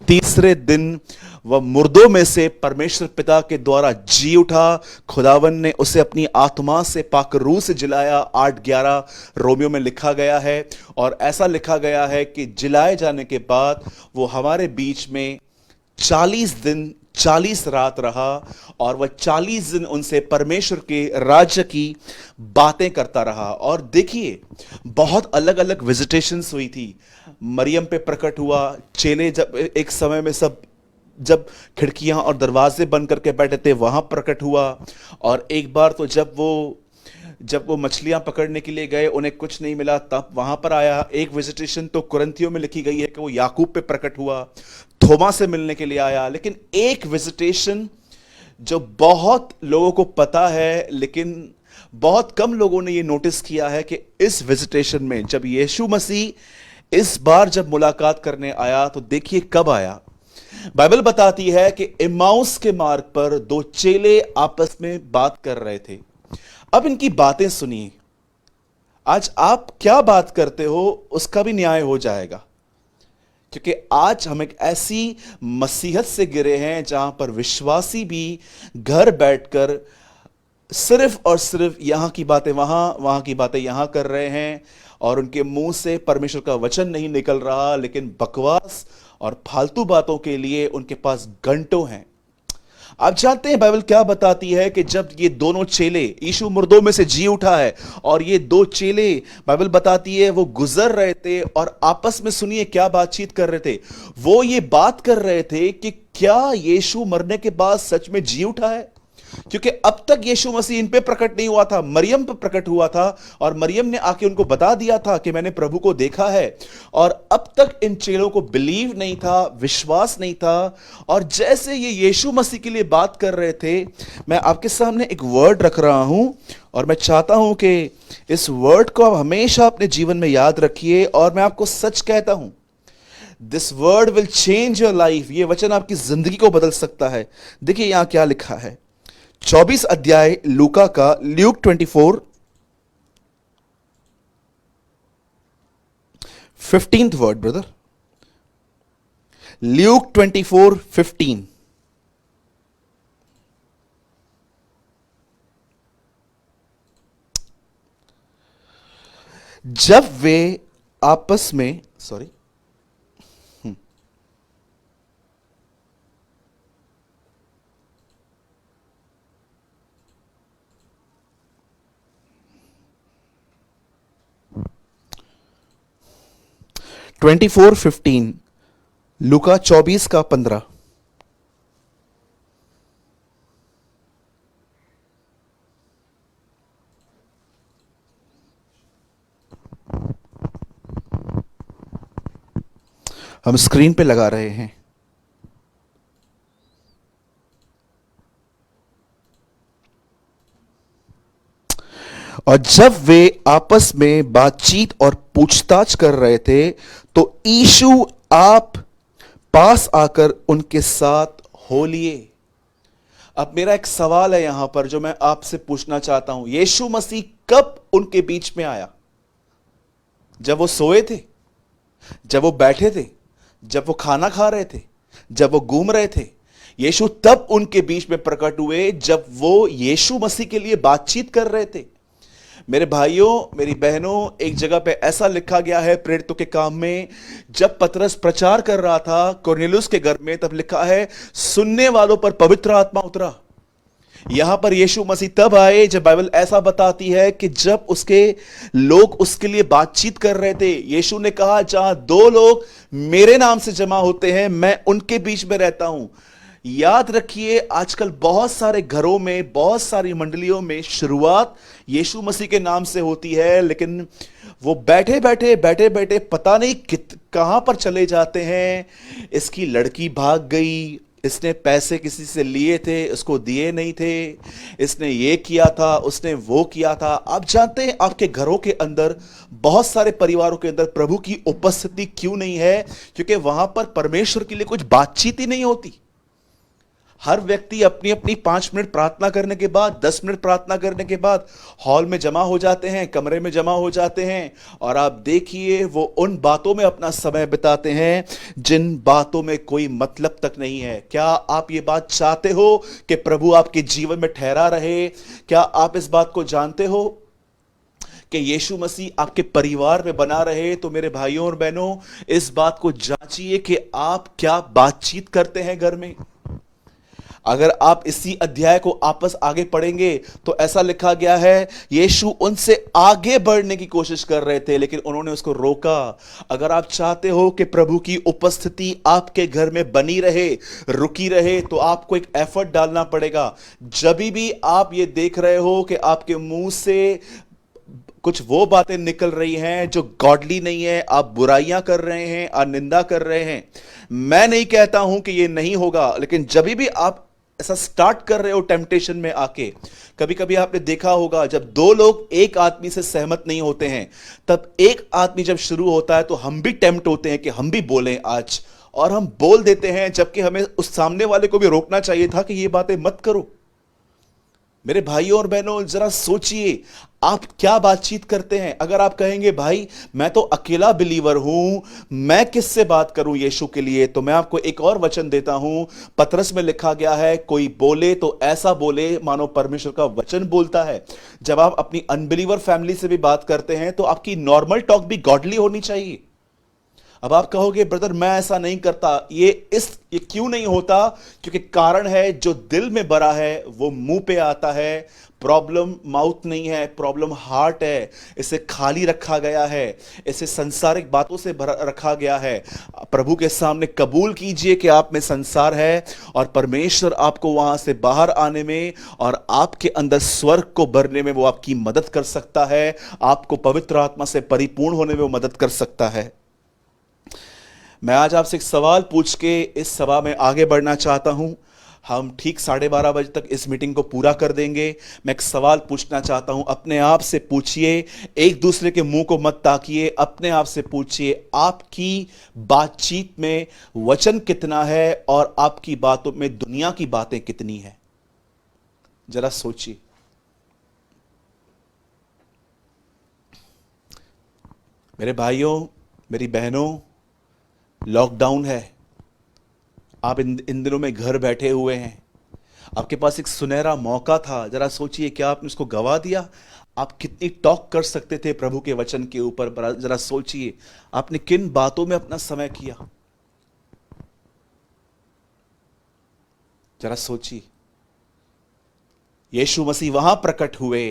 तीसरे दिन वह मुर्दों में से परमेश्वर पिता के द्वारा जी उठा। खुदावन ने उसे अपनी आत्मा से पाक रूह से जिलाया, 8:11 रोमियो में लिखा गया है। और ऐसा लिखा गया है कि जिलाए जाने के बाद वो हमारे बीच में 40 दिन 40 रात रहा, और वह 40 दिन उनसे परमेश्वर के राज्य की बातें करता रहा। और देखिए, बहुत अलग अलग विजिटेशंस हुई थी। मरियम पे प्रकट हुआ। चेले जब एक समय में सब जब खिड़कियां और दरवाजे बंद करके बैठे थे, वहां प्रकट हुआ। और एक बार तो जब वो मछलियां पकड़ने के लिए गए, उन्हें कुछ नहीं मिला, तब वहां पर आया। एक विजिटेशन तो कुरिन्थियों में लिखी गई है कि वो याकूब पे प्रकट हुआ, थोमा से मिलने के लिए आया। लेकिन एक विजिटेशन जो बहुत लोगों को पता है, लेकिन बहुत कम लोगों ने ये नोटिस किया है कि इस विजिटेशन में जब यीशु मसीह इस बार जब मुलाकात करने आया, तो देखिए कब आया। बाइबल बताती है कि इम्माउस के मार्ग पर 2 चेले आपस में बात कर रहे थे। अब इनकी बातें सुनिए। आज आप क्या बात करते हो उसका भी न्याय हो जाएगा, क्योंकि आज हम एक ऐसी मसीहत से गिरे हैं जहां पर विश्वासी भी घर बैठकर सिर्फ और सिर्फ यहां की बातें वहां, वहां की बातें यहां कर रहे हैं, और उनके मुंह से परमेश्वर का वचन नहीं निकल रहा, लेकिन बकवास और फालतू बातों के लिए उनके पास घंटों हैं। आप जानते हैं बाइबल क्या बताती है कि जब ये दोनों चेले, यीशु मुर्दों में से जी उठा है, और ये 2 चेले, बाइबल बताती है वो गुजर रहे थे और आपस में सुनिए क्या बातचीत कर रहे थे। वो ये बात कर रहे थे कि क्या यीशु मरने के बाद सच में जी उठा है, क्योंकि अब तक यीशु मसीह इन पे प्रकट नहीं हुआ था, मरियम पे प्रकट हुआ था, और मरियम ने आके उनको बता दिया था कि मैंने प्रभु को देखा है। और अब तक इन चेलों को बिलीव नहीं था, विश्वास नहीं था। और जैसे ये यीशु मसीह के लिए बात कर रहे थे, मैं आपके सामने एक वर्ड रख रहा हूं, और मैं चाहता हूं कि इस वर्ड को आप हमेशा अपने जीवन में याद रखिए। और मैं आपको सच कहता हूं, this word will change your life. ये वचन आपकी जिंदगी को बदल सकता है। देखिए यहां क्या लिखा है, 24 अध्याय लूका का, Luke 24 15th word brother, Luke 24:15। जब वे आपस में, सॉरी, ट्वेंटी-4 15, लूका 24 का 15। हम स्क्रीन पे लगा रहे हैं। और जब वे आपस में बातचीत और पूछताछ कर रहे थे, तो यीशु आप पास आकर उनके साथ हो लिए। अब मेरा एक सवाल है यहां पर जो मैं आपसे पूछना चाहता हूं, यीशु मसीह कब उनके बीच में आया? जब वो सोए थे, जब वो बैठे थे, जब वो खाना खा रहे थे, जब वो घूम रहे थे? यीशु तब उनके बीच में प्रकट हुए जब वो यीशु मसीह के लिए बातचीत कर रहे थे। मेरे भाइयों, मेरी बहनों, एक जगह पे ऐसा लिखा गया है प्रेरितों के काम में, जब पतरस प्रचार कर रहा था कुरनेलियुस के घर में, तब लिखा है सुनने वालों पर पवित्र आत्मा उतरा। यहां पर यीशु मसीह तब आए जब बाइबल ऐसा बताती है कि जब उसके लोग उसके लिए बातचीत कर रहे थे, यीशु ने कहा जहां दो लोग मेरे नाम से जमा होते हैं, मैं उनके बीच में रहता हूं। याद रखिए, आजकल बहुत सारे घरों में, बहुत सारी मंडलियों में शुरुआत यीशु मसीह के नाम से होती है, लेकिन वो बैठे बैठे पता नहीं कहां पर चले जाते हैं। इसकी लड़की भाग गई, इसने पैसे किसी से लिए थे, उसको दिए नहीं थे, इसने ये किया था, उसने वो किया था। आप जानते हैं आपके घरों के अंदर, बहुत सारे परिवारों के अंदर प्रभु की उपस्थिति क्यों नहीं है? क्योंकि वहां पर परमेश्वर के लिए कुछ बातचीत ही नहीं होती। हर व्यक्ति अपनी अपनी 5 मिनट प्रार्थना करने के बाद, 10 मिनट प्रार्थना करने के बाद हॉल में जमा हो जाते हैं, कमरे में जमा हो जाते हैं, और आप देखिए वो उन बातों में अपना समय बिताते हैं जिन बातों में कोई मतलब तक नहीं है। क्या आप ये बात चाहते हो कि प्रभु आपके जीवन में ठहरा रहे? क्या आप इस बात को जानते हो कि यीशु मसीह आपके परिवार में बना रहे? तो मेरे भाइयों और बहनों, इस बात को जांचिए कि आप क्या बातचीत करते हैं घर में। अगर आप इसी अध्याय को आपस आगे पढ़ेंगे तो ऐसा लिखा गया है, यीशु उनसे आगे बढ़ने की कोशिश कर रहे थे लेकिन उन्होंने उसको रोका। अगर आप चाहते हो कि प्रभु की उपस्थिति आपके घर में बनी रहे, रुकी रहे, तो आपको एक एफर्ट डालना पड़ेगा। जब भी आप ये देख रहे हो कि आपके मुंह से कुछ वो बातें निकल रही हैं जो गॉडली नहीं है, आप बुराइयां कर रहे हैं, आप निंदा कर रहे हैं, मैं नहीं कहता हूं कि ये नहीं होगा, लेकिन जब भी आप ऐसा स्टार्ट कर रहे हो टेम्पटेशन में आके, कभी कभी आपने देखा होगा जब दो लोग एक आदमी से सहमत नहीं होते हैं, तब एक आदमी जब शुरू होता है तो हम भी टेम्प्ट होते हैं कि हम भी बोलें आज, और हम बोल देते हैं, जबकि हमें उस सामने वाले को भी रोकना चाहिए था कि ये बातें मत करो। मेरे भाइयों और बहनों, जरा सोचिए आप क्या बातचीत करते हैं। अगर आप कहेंगे भाई मैं तो अकेला बिलीवर हूं, मैं किससे बात करूं यीशु के लिए, तो मैं आपको एक और वचन देता हूं। पतरस में लिखा गया है, कोई बोले तो ऐसा बोले मानो परमेश्वर का वचन बोलता है। जब आप अपनी अनबिलीवर फैमिली से भी बात करते हैं तो आपकी नॉर्मल टॉक भी गॉडली होनी चाहिए। अब आप कहोगे ब्रदर मैं ऐसा नहीं करता, ये क्यों नहीं होता? क्योंकि कारण है जो दिल में भरा है वो मुंह पे आता है। प्रॉब्लम माउथ नहीं है, प्रॉब्लम हार्ट है। इसे खाली रखा गया है, इसे संसारिक बातों से भरा रखा गया है। प्रभु के सामने कबूल कीजिए कि आप में संसार है, और परमेश्वर आपको वहां से बाहर आने में और आपके अंदर स्वर्ग को भरने में वो आपकी मदद कर सकता है। आपको पवित्र आत्मा से परिपूर्ण होने में वो मदद कर सकता है। मैं आज आपसे एक सवाल पूछ के इस सभा में आगे बढ़ना चाहता हूं। हम ठीक 12:30 बजे तक इस मीटिंग को पूरा कर देंगे। मैं एक सवाल पूछना चाहता हूं, अपने आप से पूछिए, एक दूसरे के मुंह को मत ताकिए, अपने आप से पूछिए आपकी बातचीत में वचन कितना है और आपकी बातों में दुनिया की बातें कितनी है। जरा सोचिए। मेरे भाइयों, मेरी बहनों, लॉकडाउन है, आप इन दिनों में घर बैठे हुए हैं, आपके पास एक सुनहरा मौका था। जरा सोचिए, क्या आपने उसको गवा दिया? आप कितनी टॉक कर सकते थे प्रभु के वचन के ऊपर। जरा सोचिए आपने किन बातों में अपना समय किया। जरा सोचिए। यीशु मसीह वहां प्रकट हुए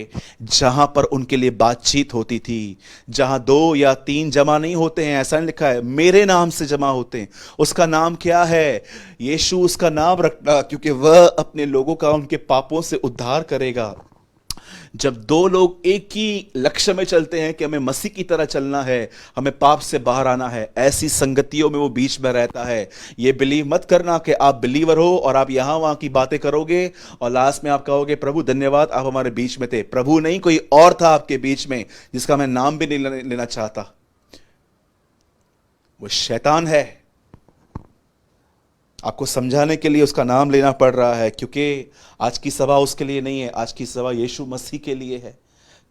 जहां पर उनके लिए बातचीत होती थी, जहां 2 या 3 जमा नहीं होते हैं। ऐसा नहीं लिखा है मेरे नाम से जमा होते हैं। उसका नाम क्या है? यीशु उसका नाम रखना, क्योंकि वह अपने लोगों का उनके पापों से उद्धार करेगा। जब 2 लोग एक ही लक्ष्य में चलते हैं कि हमें मसीह की तरह चलना है, हमें पाप से बाहर आना है, ऐसी संगतियों में वो बीच में रहता है। ये बिलीव मत करना कि आप बिलीवर हो और आप यहां वहां की बातें करोगे और लास्ट में आप कहोगे प्रभु धन्यवाद आप हमारे बीच में थे। प्रभु नहीं, कोई और था आपके बीच में जिसका मैं नाम भी नहीं लेना चाहता। वो शैतान है। आपको समझाने के लिए उसका नाम लेना पड़ रहा है, क्योंकि आज की सभा उसके लिए नहीं है, आज की सभा यीशु मसीह के लिए है।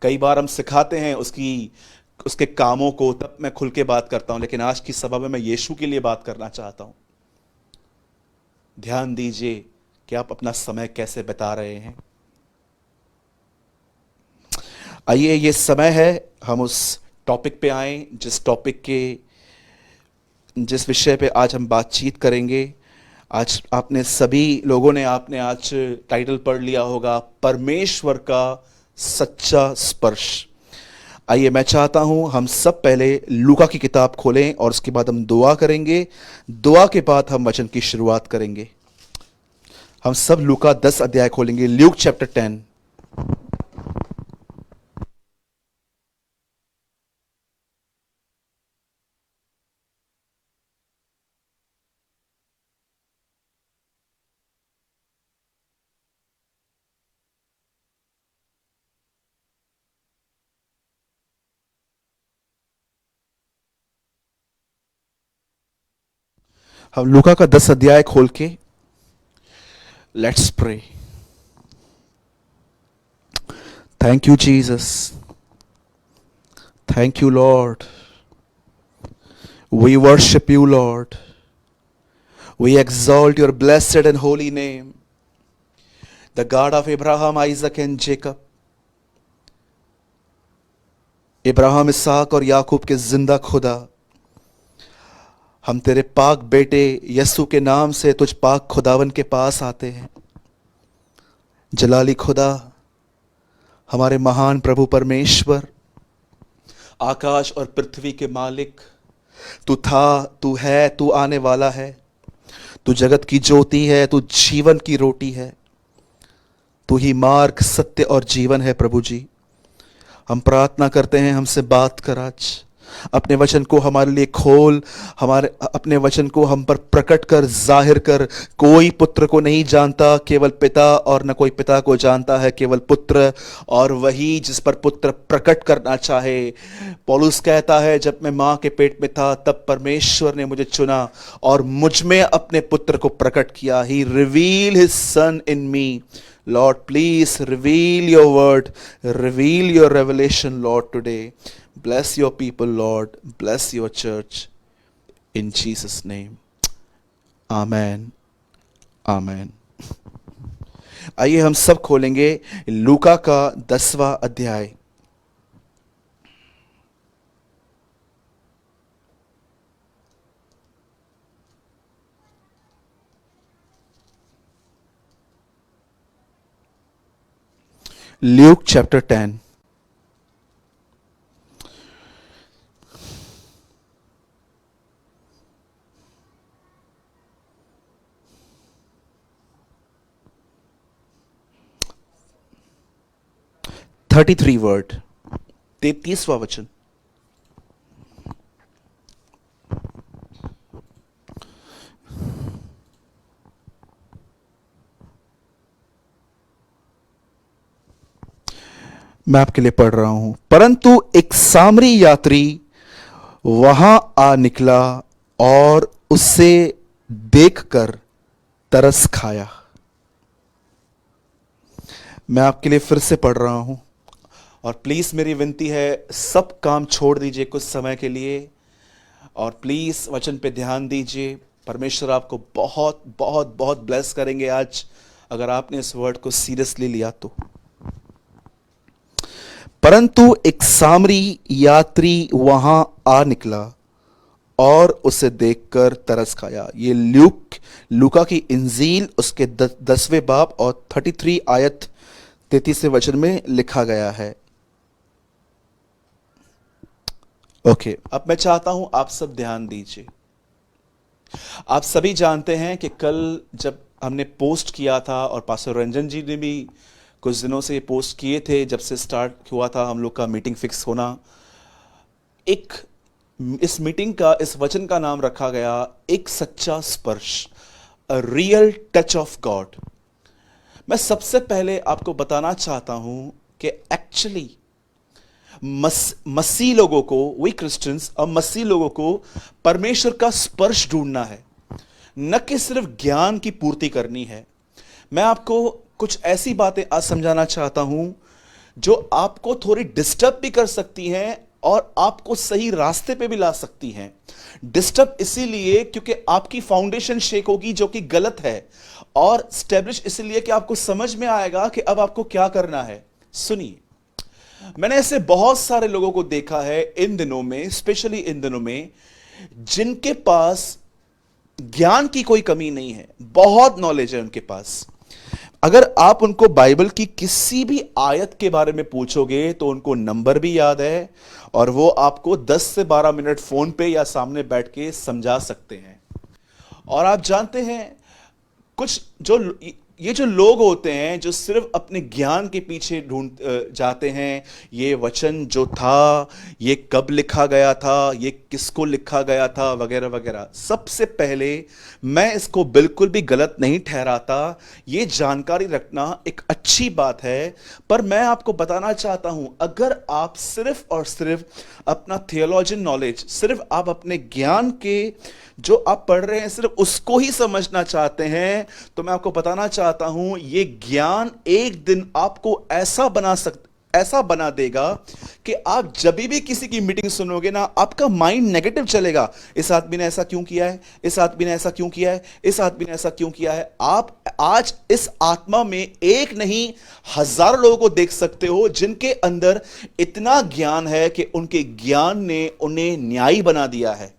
कई बार हम सिखाते हैं उसके कामों को, तब मैं खुल के बात करता हूं, लेकिन आज की सभा में मैं यीशु के लिए बात करना चाहता हूं। ध्यान दीजिए कि आप अपना समय कैसे बिता रहे हैं। आइए, ये समय है हम उस टॉपिक पे आएं जिस विषय पे आज हम बातचीत करेंगे। आज आपने सभी लोगों ने आपने आज टाइटल पढ़ लिया होगा, परमेश्वर का सच्चा स्पर्श। आइए, मैं चाहता हूं हम सब पहले लूका की किताब खोलें और उसके बाद हम दुआ करेंगे। दुआ के बाद हम वचन की शुरुआत करेंगे। हम सब लूका 10 अध्याय खोलेंगे। Luke chapter 10। हम लूका का 10 अध्याय खोल के let's pray. Thank you Jesus, thank you Lord, we worship you Lord, we exalt your blessed and holy name, the God of Abraham, Isaac and Jacob। Ibrahim, Ishaq और याकूब के जिंदा खुदा, हम तेरे पाक बेटे यस्सु के नाम से तुझ पाक खुदावन के पास आते हैं। जलाली खुदा, हमारे महान प्रभु परमेश्वर, आकाश और पृथ्वी के मालिक, तू था, तू है, तू आने वाला है, तू जगत की ज्योति है, तू जीवन की रोटी है, तू ही मार्ग, सत्य और जीवन है। प्रभु जी, हम प्रार्थना करते हैं, हमसे बात कर आज, अपने वचन को हमारे लिए खोल, अपने वचन को हम पर प्रकट कर, जाहिर कर। कोई पुत्र को नहीं जानता, केवल पिता, और न कोई पिता को जानता है, केवल पुत्र, और वही जिस पर पुत्र प्रकट करना चाहे। पौलुस कहता है, जब मैं मां के पेट में था तब परमेश्वर ने मुझे चुना और मुझ में अपने पुत्र को प्रकट किया। He reveal his son in me. Lord, please reveal your word, reveal your revelation, Lord, today. Bless your people, Lord. Bless your church. In Jesus' name. Amen. Amen. आइए हम सब खोलेंगे लूका का 10वां अध्याय। Luke chapter 10। (33 वर्ड), 33वां वचन। मैं आपके लिए पढ़ रहा हूं। परंतु एक सामरी यात्री वहां आ निकला और उसे देखकर तरस खाया। मैं आपके लिए फिर से पढ़ रहा हूं, और प्लीज मेरी विनती है, सब काम छोड़ दीजिए कुछ समय के लिए और प्लीज वचन पे ध्यान दीजिए। परमेश्वर आपको बहुत बहुत बहुत ब्लेस करेंगे आज, अगर आपने इस वर्ड को सीरियसली लिया तो। परंतु एक सामरी यात्री वहां आ निकला और उसे देखकर तरस खाया। ये लूका की इंजील उसके 10वें बाब और 33 आयत 33 वचन में लिखा गया है। ओके, अब मैं चाहता हूं आप सब ध्यान दीजिए। आप सभी जानते हैं कि कल जब हमने पोस्ट किया था, और पास्टर रंजन जी ने भी कुछ दिनों से पोस्ट किए थे, जब से स्टार्ट हुआ था हम लोग का मीटिंग फिक्स होना, इस मीटिंग का, इस वचन का नाम रखा गया, एक सच्चा स्पर्श, a real touch of God. मैं सबसे पहले आपको बताना चाहता हूं कि एक्चुअली मसीह लोगों को, वी क्रिश्चियंस और मसीह लोगों को परमेश्वर का स्पर्श ढूंढना है, न कि सिर्फ ज्ञान की पूर्ति करनी है। मैं आपको कुछ ऐसी बातें आज समझाना चाहता हूं जो आपको थोड़ी डिस्टर्ब भी कर सकती हैं और आपको सही रास्ते पे भी ला सकती हैं। डिस्टर्ब इसीलिए क्योंकि आपकी फाउंडेशन शेक होगी, जो कि गलत है, और स्टैब्लिश इसलिए कि आपको समझ में आएगा कि अब आपको क्या करना है। सुनिए, मैंने ऐसे बहुत सारे लोगों को देखा है इन दिनों में, स्पेशली इन दिनों में, जिनके पास ज्ञान की कोई कमी नहीं है, बहुत नॉलेज है उनके पास। अगर आप उनको बाइबल की किसी भी आयत के बारे में पूछोगे तो उनको नंबर भी याद है और वो आपको 10 से 12 मिनट फोन पे या सामने बैठ के समझा सकते हैं। और आप जानते हैं, कुछ ये जो लोग होते हैं जो सिर्फ अपने ज्ञान के पीछे ढूंढ जाते हैं, ये वचन जो था ये कब लिखा गया था, ये किसको लिखा गया था, वगैरह वगैरह। सबसे पहले मैं इसको बिल्कुल भी गलत नहीं ठहराता, ये जानकारी रखना एक अच्छी बात है। पर मैं आपको बताना चाहता हूं, अगर आप सिर्फ और सिर्फ अपना थियोलॉजियन नॉलेज, सिर्फ आप अपने ज्ञान के जो आप पढ़ रहे हैं सिर्फ उसको ही समझना चाहते हैं, तो मैं आपको बताना चाहता हूं ये ज्ञान एक दिन आपको ऐसा बना देगा कि आप जब भी किसी की मीटिंग सुनोगे ना, आपका माइंड नेगेटिव चलेगा। इस आदमी ने ऐसा क्यों किया है, इस आदमी ने ऐसा क्यों किया है, इस आदमी ने ऐसा क्यों किया है। आप आज इस आत्मा में एक नहीं हजारों लोगों को देख सकते हो जिनके अंदर इतना ज्ञान है कि उनके ज्ञान ने उन्हें न्यायी बना दिया है,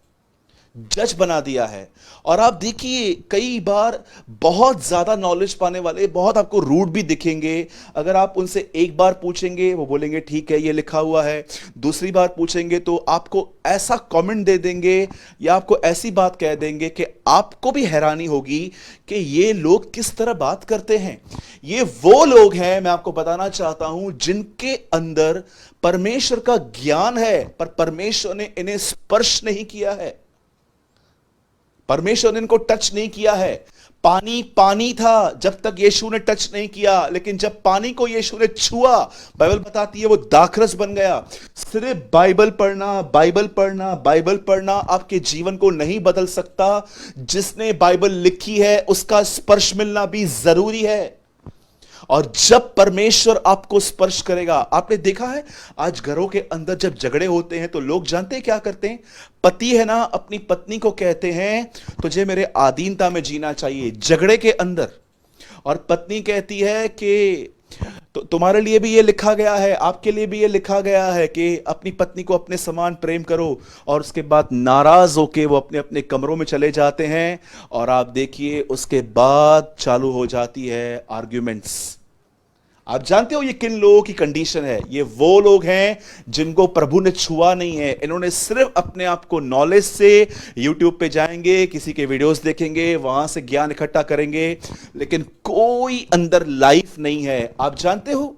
जज बना दिया है। और आप देखिए, कई बार बहुत ज्यादा नॉलेज पाने वाले बहुत आपको रूड भी दिखेंगे। अगर आप उनसे एक बार पूछेंगे वो बोलेंगे ठीक है ये लिखा हुआ है, दूसरी बार पूछेंगे तो आपको ऐसा कमेंट दे देंगे या आपको ऐसी बात कह देंगे कि आपको भी हैरानी होगी कि ये लोग किस तरह बात करते हैं। ये वो लोग हैं, मैं आपको बताना चाहता हूं, जिनके अंदर परमेश्वर का ज्ञान है पर परमेश्वर ने इन्हें स्पर्श नहीं किया है, परमेश्वर ने इनको टच नहीं किया है। पानी पानी था जब तक यीशु ने टच नहीं किया, लेकिन जब पानी को यीशु ने छुआ, बाइबल बताती है वो दाखरस बन गया। सिर्फ बाइबल पढ़ना, बाइबल पढ़ना, बाइबल पढ़ना आपके जीवन को नहीं बदल सकता। जिसने बाइबल लिखी है उसका स्पर्श मिलना भी जरूरी है। और जब परमेश्वर आपको स्पर्श करेगा, आपने देखा है आज घरों के अंदर जब झगड़े होते हैं तो लोग जानते हैं क्या करते हैं। पति है ना, अपनी पत्नी को कहते हैं तुझे मेरे अधीनता में जीना चाहिए, झगड़े के अंदर। और पत्नी कहती है कि तो तुम्हारे लिए भी ये लिखा गया है, आपके लिए भी ये लिखा गया है कि अपनी पत्नी को अपने समान प्रेम करो। और उसके बाद नाराज होके वो अपने अपने कमरों में चले जाते हैं। और आप देखिए उसके बाद चालू हो जाती है आर्ग्यूमेंट्स। आप जानते हो ये किन लोगों की कंडीशन है। ये वो लोग हैं जिनको प्रभु ने छुआ नहीं है। इन्होंने सिर्फ अपने आप को नॉलेज से यूट्यूब पे जाएंगे, किसी के वीडियोस देखेंगे, वहां से ज्ञान इकट्ठा करेंगे, लेकिन कोई अंदर लाइफ नहीं है। आप जानते हो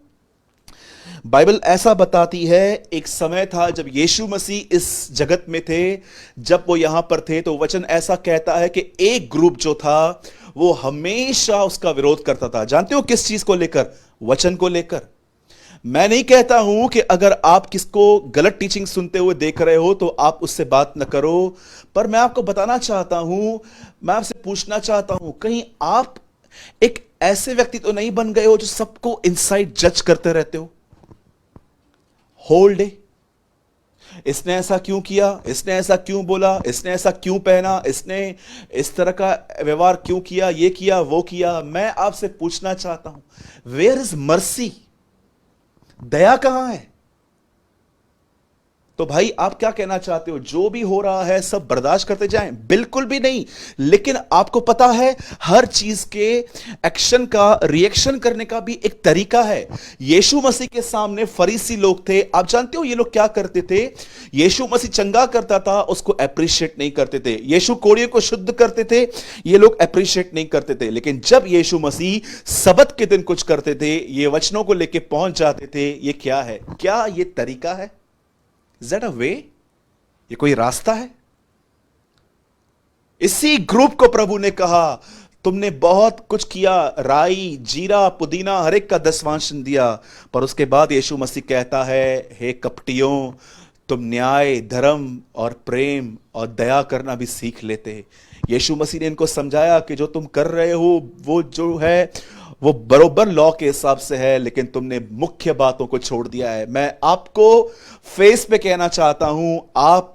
बाइबल ऐसा बताती है, एक समय था जब यीशु मसीह इस जगत में थे, जब वो यहां पर थे, तो वचन ऐसा कहता है कि एक ग्रुप जो था वो हमेशा उसका विरोध करता था। जानते हो किस चीज को लेकर? वचन को लेकर। मैं नहीं कहता हूं कि अगर आप किसको गलत टीचिंग सुनते हुए देख रहे हो तो आप उससे बात न करो, पर मैं आपको बताना चाहता हूं, मैं आपसे पूछना चाहता हूं, कहीं आप एक ऐसे व्यक्ति तो नहीं बन गए हो जो सबको इनसाइड जज करते रहते हो होल डे। इसने ऐसा क्यों किया, इसने ऐसा क्यों बोला, इसने ऐसा क्यों पहना, इसने इस तरह का व्यवहार क्यों किया, ये किया वो किया। मैं आपसे पूछना चाहता हूं, वेयर इज मर्सी? दया कहां है? तो भाई आप क्या कहना चाहते हो? जो भी हो रहा है सब बर्दाश्त करते जाएं? बिल्कुल भी नहीं। लेकिन आपको पता है हर चीज के एक्शन का, रिएक्शन करने का भी एक तरीका है। यीशु मसीह के सामने फरीसी लोग थे। आप जानते हो ये लोग क्या करते थे? यीशु मसीह चंगा करता था, उसको अप्रिशिएट नहीं करते थे। यीशु कोढ़ियों को शुद्ध करते थे, ये लोग अप्रिशिएट नहीं करते थे। लेकिन जब यीशु मसीह सबत के दिन कुछ करते थे, ये वचनों को लेकर पहुंच जाते थे। ये क्या है? क्या ये तरीका है? Is that a way? ये कोई रास्ता है? इसी ग्रुप को प्रभु ने कहा तुमने बहुत कुछ किया, राई, जीरा, पुदीना, हर एक का 10वांश दिया। पर उसके बाद यीशु मसीह कहता है, हे कपटियों, तुम न्याय, धर्म और प्रेम और दया करना भी सीख लेते। यीशु मसीह ने इनको समझाया कि जो तुम कर रहे हो वो जो है वो बरोबर लॉ के हिसाब से है, लेकिन तुमने मुख्य बातों को छोड़ दिया है। मैं आपको फेस पे कहना चाहता हूं, आप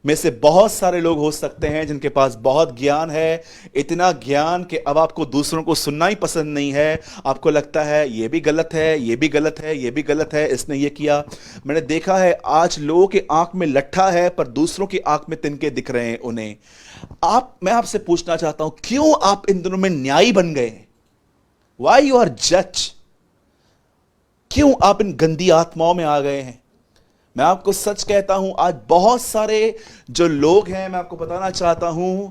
में से बहुत सारे लोग हो सकते हैं जिनके पास बहुत ज्ञान है, इतना ज्ञान कि अब आपको दूसरों को सुनना ही पसंद नहीं है। आपको लगता है ये भी गलत है, ये भी गलत है, ये भी गलत है, इसने ये किया। मैंने देखा है आज लोगों की आंख में लट्ठा है पर दूसरों की आंख में तिनके दिख रहे हैं उन्हें। मैं आपसे पूछना चाहता हूं, क्यों आप इन दिनों में न्यायी बन गए? वाई यू आर जज? क्यों आप इन गंदी आत्माओं में आ गए हैं? मैं आपको सच कहता हूं, आज बहुत सारे जो लोग हैं, मैं आपको बताना चाहता हूं,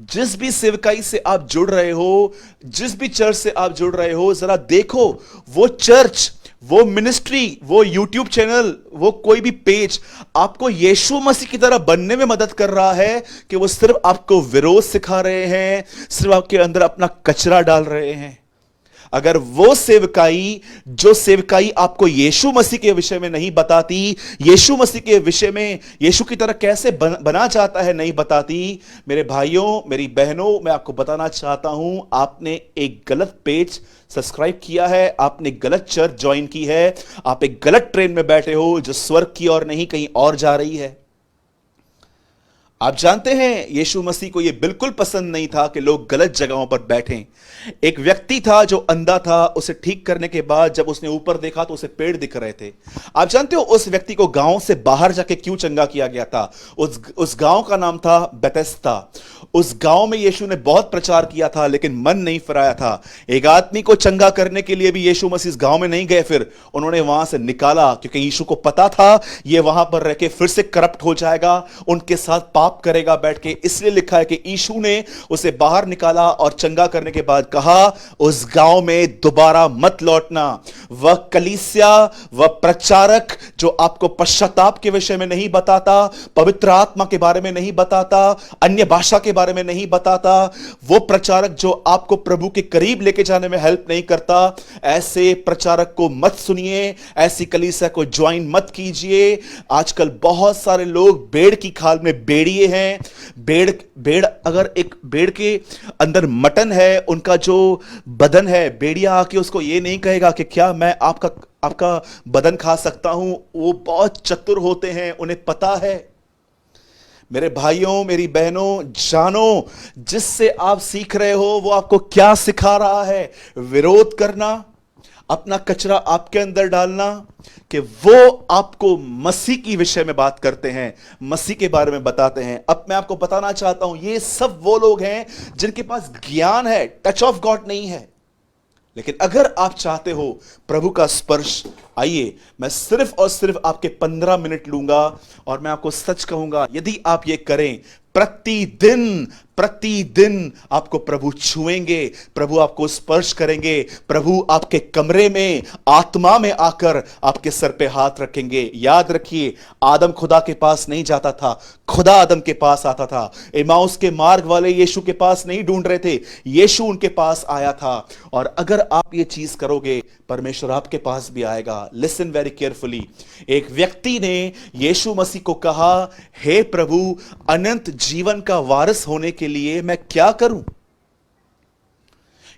जिस भी सेवकाई से आप जुड़ रहे हो, जिस भी चर्च से आप जुड़ रहे हो, जरा देखो वो चर्च, वो मिनिस्ट्री, वो यूट्यूब चैनल, वो कोई भी पेज आपको यीशु मसीह की तरह बनने में मदद कर रहा है कि वो सिर्फ आपको विरोध सिखा रहे हैं, सिर्फ आपके अंदर अपना कचरा डाल रहे हैं? अगर वो सेवकाई, जो सेवकाई आपको यीशु मसीह के विषय में नहीं बताती, यीशु मसीह के विषय में यीशु की तरह कैसे बना चाहता है नहीं बताती, मेरे भाइयों, मेरी बहनों, मैं आपको बताना चाहता हूं, आपने एक गलत पेज सब्सक्राइब किया है, आपने गलत चर्च ज्वाइन की है, आप एक गलत ट्रेन में बैठे हो जो स्वर्ग की ओर नहीं कहीं और जा रही है। आप जानते हैं यीशु मसीह को यह बिल्कुल पसंद नहीं था कि लोग गलत जगहों पर बैठें। एक व्यक्ति था जो अंधा था, उसे ठीक करने के बाद जब उसने ऊपर देखा तो उसे पेड़ दिख रहे थे। आप जानते हो उस व्यक्ति को गांव से बाहर जाके क्यों चंगा किया गया था? उस गांव का नाम था बेथेस्दा। उस गांव में यीशु ने बहुत प्रचार किया था लेकिन मन नहीं फिराया था। एक आदमी को चंगा करने के लिए भी यीशु मसीह इस गांव में नहीं गए, फिर उन्होंने वहां से निकाला, क्योंकि यीशु को पता था यह वहां पर रह के फिर से करप्ट हो जाएगा, उनके साथ पाप करेगा बैठ के। इसलिए लिखा है कि यीशु ने उसे बाहर निकाला और चंगा करने के बाद कहा, उस गांव में दोबारा मत लौटना। वह कलीसिया, वह प्रचारक जो आपको पश्चाताप के विषय में नहीं बताता, पवित्र आत्मा के बारे में नहीं बताता, अन्य भाषा के बारे में नहीं बताता, वो प्रचारक जो आपको प्रभु के करीब लेके जाने में हेल्प नहीं करता, ऐसे प्रचारक को मत सुनिए, ऐसी कलीसिया को ज्वाइन मत कीजिए। आजकल बहुत सारे लोग बेड़ की खाल में बेड़िए हैं। बेड़ अगर एक बेड़ के अंदर मटन है, उनका जो बदन है, बेड़िया आके उसको ये नहीं कहेगा कि क्या मैं आपका बदन खा सकता हूं। वो बहुत चतुर होते हैं, उन्हें पता है। मेरे भाइयों, मेरी बहनों, जानो जिससे आप सीख रहे हो वो आपको क्या सिखा रहा है। विरोध करना, अपना कचरा आपके अंदर डालना, कि वो आपको मसीह की विषय में बात करते हैं, मसीह के बारे में बताते हैं। अब मैं आपको बताना चाहता हूं, ये सब वो लोग हैं जिनके पास ज्ञान है, टच ऑफ गॉड नहीं है। लेकिन अगर आप चाहते हो प्रभु का स्पर्श, आइए, मैं सिर्फ और सिर्फ आपके 15 मिनट लूंगा और मैं आपको सच कहूंगा, यदि आप ये करें, प्रतिदिन आपको प्रभु छुएंगे, प्रभु आपको स्पर्श करेंगे, प्रभु आपके कमरे में आत्मा में आकर आपके सर पे हाथ रखेंगे। याद रखिए, आदम खुदा के पास नहीं जाता था, खुदा आदम के पास आता था। एमाउस के मार्ग वाले यीशु के पास नहीं ढूंढ रहे थे, यीशु उनके पास आया था। और अगर आप ये चीज करोगे, परमेश्वर आपके पास भी आएगा। Listen very carefully. एक व्यक्ति ने यीशु मसीह को कहा, हे प्रभु, अनंत जीवन का वारिस होने के लिए मैं क्या करूं?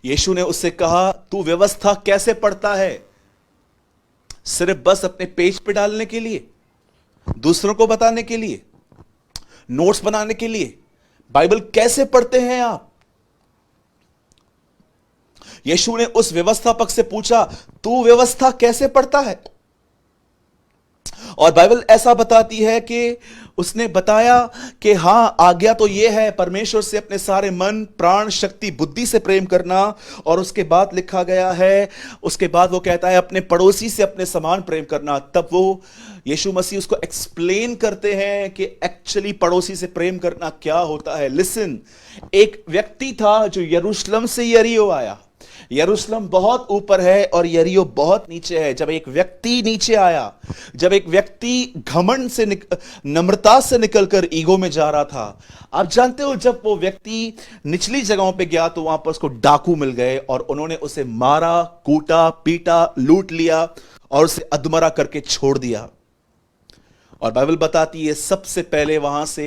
यीशु ने उससे कहा, तू व्यवस्था कैसे पढ़ता है? सिर्फ बस अपने पेज पे डालने के लिए, दूसरों को बताने के लिए, नोट्स बनाने के लिए? बाइबल कैसे पढ़ते हैं आप? यीशु ने उस व्यवस्थापक से पूछा, तू व्यवस्था कैसे पढ़ता है? और बाइबल ऐसा बताती है कि उसने बताया कि हां, आज्ञा तो यह है, परमेश्वर से अपने सारे मन, प्राण, शक्ति, बुद्धि से प्रेम करना। और उसके बाद लिखा गया है, उसके बाद वो कहता है अपने पड़ोसी से अपने समान प्रेम करना। तब वो यीशु मसीह उसको एक्सप्लेन करते हैं कि एक्चुअली पड़ोसी से प्रेम करना क्या होता है। लिसन, एक व्यक्ति था जो यरूशलेम से यरीहो आया। यरूशलेम बहुत ऊपर है और यरीहो बहुत नीचे है। जब एक व्यक्ति नीचे आया, जब एक व्यक्ति घमंड से, नम्रता से निकलकर ईगो में जा रहा था, आप जानते हो, जब वो व्यक्ति निचली जगहों पे गया तो वहां पर उसको डाकू मिल गए और उन्होंने उसे मारा, कूटा, पीटा, लूट लिया और उसे अधमरा करके छोड़ दिया। और बाइबल बताती है सबसे पहले वहां से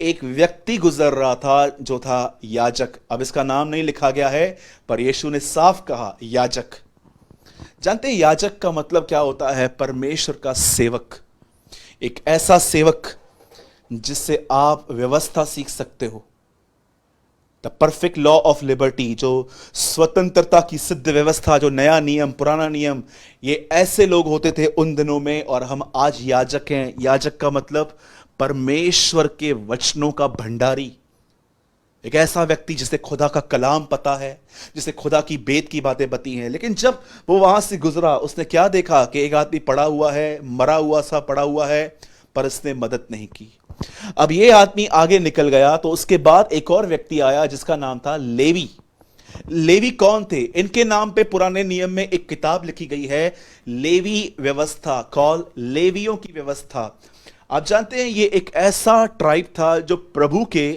एक व्यक्ति गुजर रहा था जो था याजक। अब इसका नाम नहीं लिखा गया है पर यीशु ने साफ कहा याजक। जानते हैं याजक का मतलब क्या होता है? परमेश्वर का सेवक। एक ऐसा सेवक जिससे आप व्यवस्था सीख सकते हो। The perfect law of liberty, जो स्वतंत्रता की सिद्ध व्यवस्था, जो नया नियम पुराना नियम, ये ऐसे लोग होते थे उन दिनों में। और हम आज याजक हैं। याजक का मतलब परमेश्वर के वचनों का भंडारी, एक ऐसा व्यक्ति जिसे खुदा का कलाम पता है, जिसे खुदा की बेत की बातें बती हैं। लेकिन जब वो वहां से गुजरा, उसने क्या देखा कि एक आदमी पड़ा हुआ है, मरा हुआ सा पड़ा हुआ है, पर इसने मदद नहीं की। अब ये आदमी आगे निकल गया, तो उसके बाद एक और व्यक्ति आया जिसका नाम था लेवी। लेवी कौन थे? इनके नाम पे पुराने नियम में एक किताब लिखी गई है, लेवी व्यवस्था, कॉल लेवियों की व्यवस्था। आप जानते हैं ये एक ऐसा ट्राइब था जो प्रभु के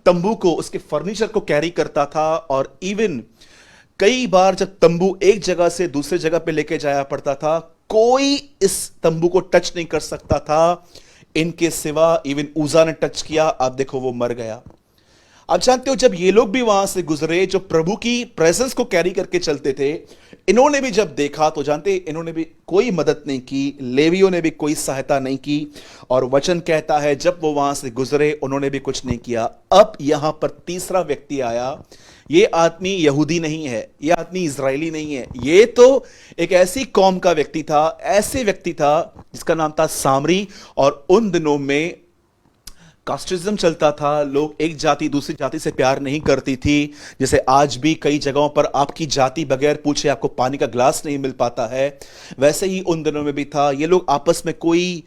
तंबू को, उसके फर्नीचर को कैरी करता था। और इवन कई बार जब तंबू एक जगह से दूसरे जगह पे लेके जाया पड़ता था, कोई इस तंबू को टच नहीं कर सकता था इनके सिवा। इवन उजा ने टच किया, आप देखो वो मर गया। आप जानते हो जब ये लोग भी वहां से गुजरे, जो प्रभु की प्रेजेंस को कैरी करके चलते थे, इन्होंने भी जब देखा तो जानते इन्होंने भी कोई मदद नहीं की, लेवियों ने भी कोई सहायता नहीं की। और वचन कहता है जब वो वहां से गुजरे उन्होंने भी कुछ नहीं किया। अब यहां पर तीसरा व्यक्ति आया। ये आदमी यहूदी नहीं है, ये आदमी इजरायली नहीं है, ये तो एक ऐसी कौम का व्यक्ति था, ऐसे व्यक्ति था जिसका नाम था सामरी। और उन दिनों में कास्टिज्म चलता था, लोग एक जाति दूसरी जाति से प्यार नहीं करती थी। जैसे आज भी कई जगहों पर आपकी जाति बगैर पूछे आपको पानी का ग्लास नहीं मिल पाता है, वैसे ही उन दिनों में भी था। ये लोग आपस में कोई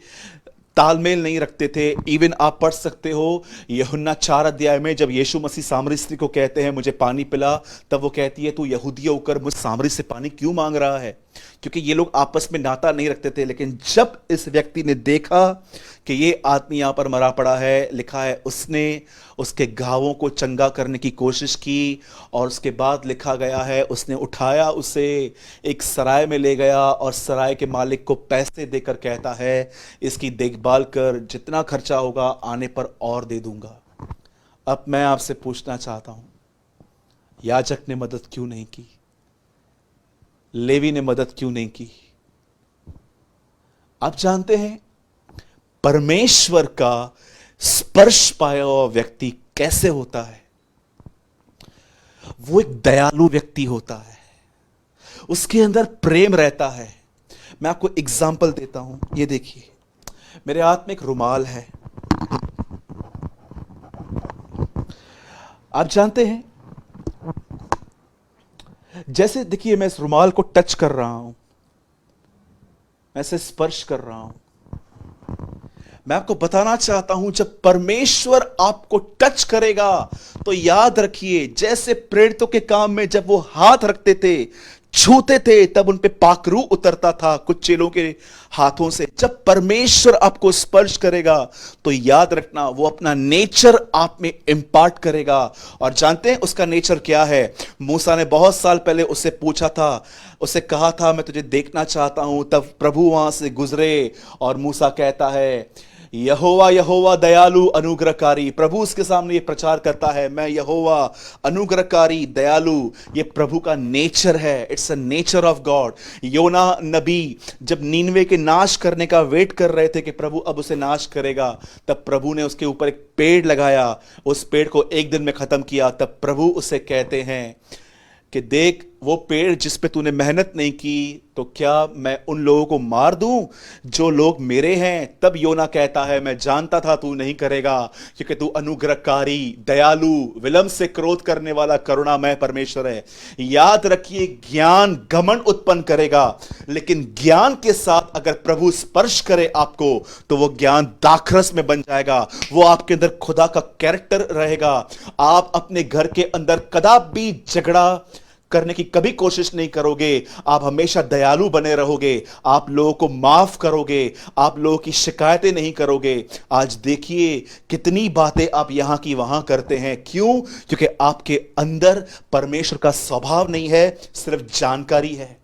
तालमेल नहीं रखते थे। इवन आप पढ़ सकते हो यूहन्ना 4 अध्याय में, जब यीशु मसीह सामरी स्त्री को कहते हैं मुझे पानी पिला, तब वो कहती है तू यहूदी होकर मुझ सामरी से पानी क्यों मांग रहा है? क्योंकि ये लोग आपस में नाता नहीं रखते थे। लेकिन जब इस व्यक्ति ने देखा कि ये आदमी यहां पर मरा पड़ा है, लिखा है उसने उसके घावों को चंगा करने की कोशिश की। और उसके बाद लिखा गया है उसने उठाया, उसे एक सराय में ले गया और सराय के मालिक को पैसे देकर कहता है इसकी देखभाल कर, जितना खर्चा होगा आने पर और दे दूंगा। अब मैं आपसे पूछना चाहता हूं, याजक ने मदद क्यों नहीं की? लेवी ने मदद क्यों नहीं की? आप जानते हैं परमेश्वर का स्पर्श पाया हुआ व्यक्ति कैसे होता है? वो एक दयालु व्यक्ति होता है, उसके अंदर प्रेम रहता है। मैं आपको एग्जाम्पल देता हूं, ये देखिए मेरे हाथ में एक रुमाल है। आप जानते हैं जैसे देखिए मैं इस रुमाल को टच कर रहा हूं, मैं इसे स्पर्श कर रहा हूं। मैं आपको बताना चाहता हूं जब परमेश्वर आपको टच करेगा तो याद रखिए जैसे प्रेरितों के काम में जब वो हाथ रखते थे, छूते थे, तब उन पे पाकरू उतरता था कुछ चेलों के हाथों से। जब परमेश्वर आपको स्पर्श करेगा तो याद रखना वो अपना नेचर आप में इंपार्ट करेगा। और जानते हैं उसका नेचर क्या है? मूसा ने बहुत साल पहले उससे पूछा था, उससे कहा था मैं तुझे देखना चाहता हूं। तब प्रभु वहां से गुजरे और मूसा कहता है यहोवा यहोवा दयालु अनुग्रहकारी। प्रभु उसके सामने ये प्रचार करता है मैं यहोवा अनुग्रहकारी दयालु। ये प्रभु का नेचर है, it's a nature of God. योना नबी जब नीनवे के नाश करने का वेट कर रहे थे कि प्रभु अब उसे नाश करेगा, तब प्रभु ने उसके ऊपर एक पेड़ लगाया, उस पेड़ को एक दिन में खत्म किया। तब प्रभु उसे कहते हैं कि देख वो पेड़ जिस पे तूने मेहनत नहीं की, तो क्या मैं उन लोगों को मार दूं जो लोग मेरे हैं? तब योना कहता है मैं जानता था तू नहीं करेगा, क्योंकि तू अनुग्रहकारी दयालु विलंब से क्रोध करने वाला करुणामय परमेश्वर है। याद रखिए ज्ञान घमंड उत्पन्न करेगा, लेकिन ज्ञान के साथ अगर प्रभु स्पर्श करे आपको तो वो ज्ञान दाखरस में बन जाएगा। वो आपके अंदर खुदा का कैरेक्टर रहेगा। आप अपने घर के अंदर कदापि झगड़ा करने की कभी कोशिश नहीं करोगे। आप हमेशा दयालु बने रहोगे, आप लोगों को माफ करोगे, आप लोगों की शिकायतें नहीं करोगे। आज देखिए कितनी बातें आप यहां की वहां करते हैं। क्यों? क्योंकि आपके अंदर परमेश्वर का स्वभाव नहीं है, सिर्फ जानकारी है।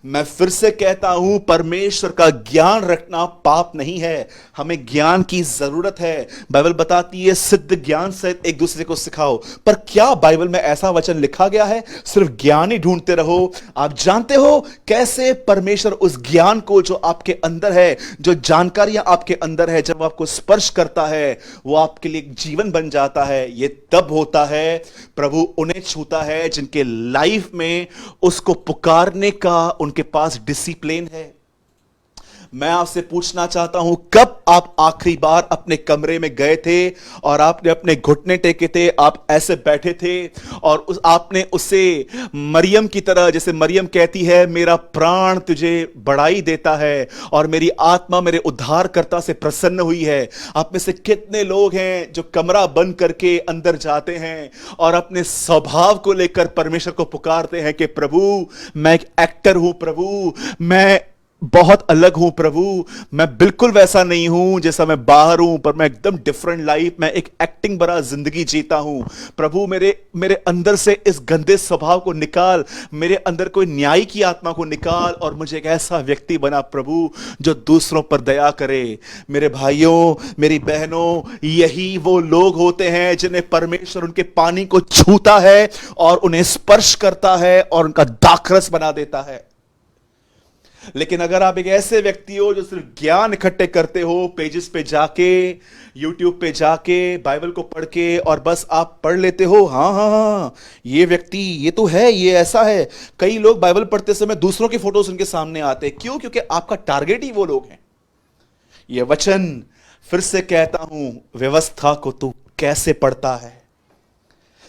मैं फिर से कहता हूं, परमेश्वर का ज्ञान रखना पाप नहीं है। हमें ज्ञान की जरूरत है। बाइबल बताती है सिद्ध ज्ञान से एक दूसरे को सिखाओ। पर क्या बाइबल में ऐसा वचन लिखा गया है सिर्फ ज्ञान ही ढूंढते रहो? आप जानते हो कैसे परमेश्वर उस ज्ञान को जो आपके अंदर है, जो जानकारियां आपके अंदर है, जब आपको स्पर्श करता है वो आपके लिए एक जीवन बन जाता है। ये तब होता है प्रभु उन्हें छूता है जिनके लाइफ में उसको पुकारने का उनके पास डिसिप्लिन है। मैं आपसे पूछना चाहता हूं, कब आप आखिरी बार अपने कमरे में गए थे और आपने अपने घुटने टेके थे, आप ऐसे बैठे थे और आपने उससे मरियम की तरह, जैसे मरियम कहती है मेरा प्राण तुझे बड़ाई देता है और मेरी आत्मा मेरे उद्धारकर्ता से प्रसन्न हुई है। आप में से कितने लोग हैं जो कमरा बंद करके अंदर जाते हैं और अपने स्वभाव को लेकर परमेश्वर को पुकारते हैं कि प्रभु मैं एक एक्टर हूं, प्रभु मैं बहुत अलग हूं, प्रभु मैं बिल्कुल वैसा नहीं हूं जैसा मैं बाहर हूं, पर मैं एकदम डिफरेंट लाइफ, मैं एक एक्टिंग भरा जिंदगी जीता हूं। प्रभु मेरे अंदर से इस गंदे स्वभाव को निकाल, मेरे अंदर कोई न्याय की आत्मा को निकाल और मुझे एक ऐसा व्यक्ति बना प्रभु जो दूसरों पर दया करे। मेरे भाइयों, मेरी बहनों, यही वो लोग होते हैं जिन्हें परमेश्वर उनके पानी को छूता है और उन्हें स्पर्श करता है और उनका दाखरस बना देता है। लेकिन अगर आप एक ऐसे व्यक्ति हो जो सिर्फ ज्ञान इकट्ठे करते हो, पेजेस पे जाके, यूट्यूब पे जाके, बाइबल को पढ़ के और बस आप पढ़ लेते हो, हाँ हाँ हाँ ये व्यक्ति ये तो है, ये ऐसा है। कई लोग बाइबल पढ़ते समय दूसरों की फोटोज उनके सामने आते हैं। क्यों? क्योंकि आपका टारगेट ही वो लोग हैं। ये वचन फिर से कहता हूं, व्यवस्था को तू कैसे पढ़ता है?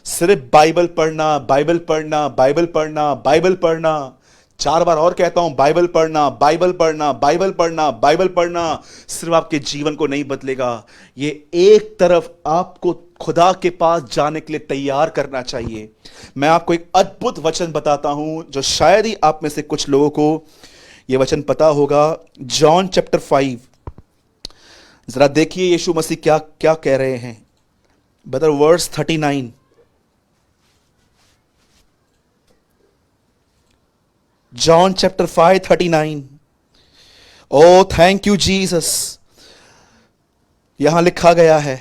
सिर्फ बाइबल पढ़ना, बाइबल पढ़ना, बाइबल पढ़ना, बाइबल पढ़ना, 4 बार और कहता हूं, बाइबल पढ़ना, बाइबल पढ़ना, बाइबल पढ़ना, बाइबल पढ़ना सिर्फ आपके जीवन को नहीं बदलेगा। ये एक तरफ आपको खुदा के पास जाने के लिए तैयार करना चाहिए। मैं आपको एक अद्भुत वचन बताता हूं जो शायद ही आप में से कुछ लोगों को यह वचन पता होगा। जॉन चैप्टर 5, जरा देखिए यीशु मसीह क्या क्या कह रहे हैं। Brother, verse 39, John chapter 5:39। Oh, thank you Jesus। यहां लिखा गया है,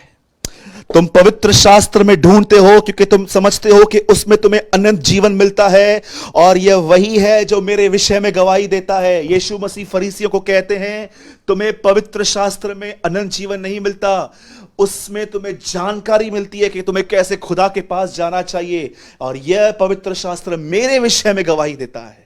तुम पवित्र शास्त्र में ढूंढते हो क्योंकि तुम समझते हो कि उसमें तुम्हें अनंत जीवन मिलता है और यह वही है जो मेरे विषय में गवाही देता है। यीशु मसीह फरीसियों को कहते हैं, तुम्हें पवित्र शास्त्र में अनंत जीवन नहीं मिलता, उसमें तुम्हें जानकारी मिलती है कि तुम्हें कैसे खुदा के पास जाना चाहिए, और यह पवित्र शास्त्र मेरे विषय में गवाही देता है।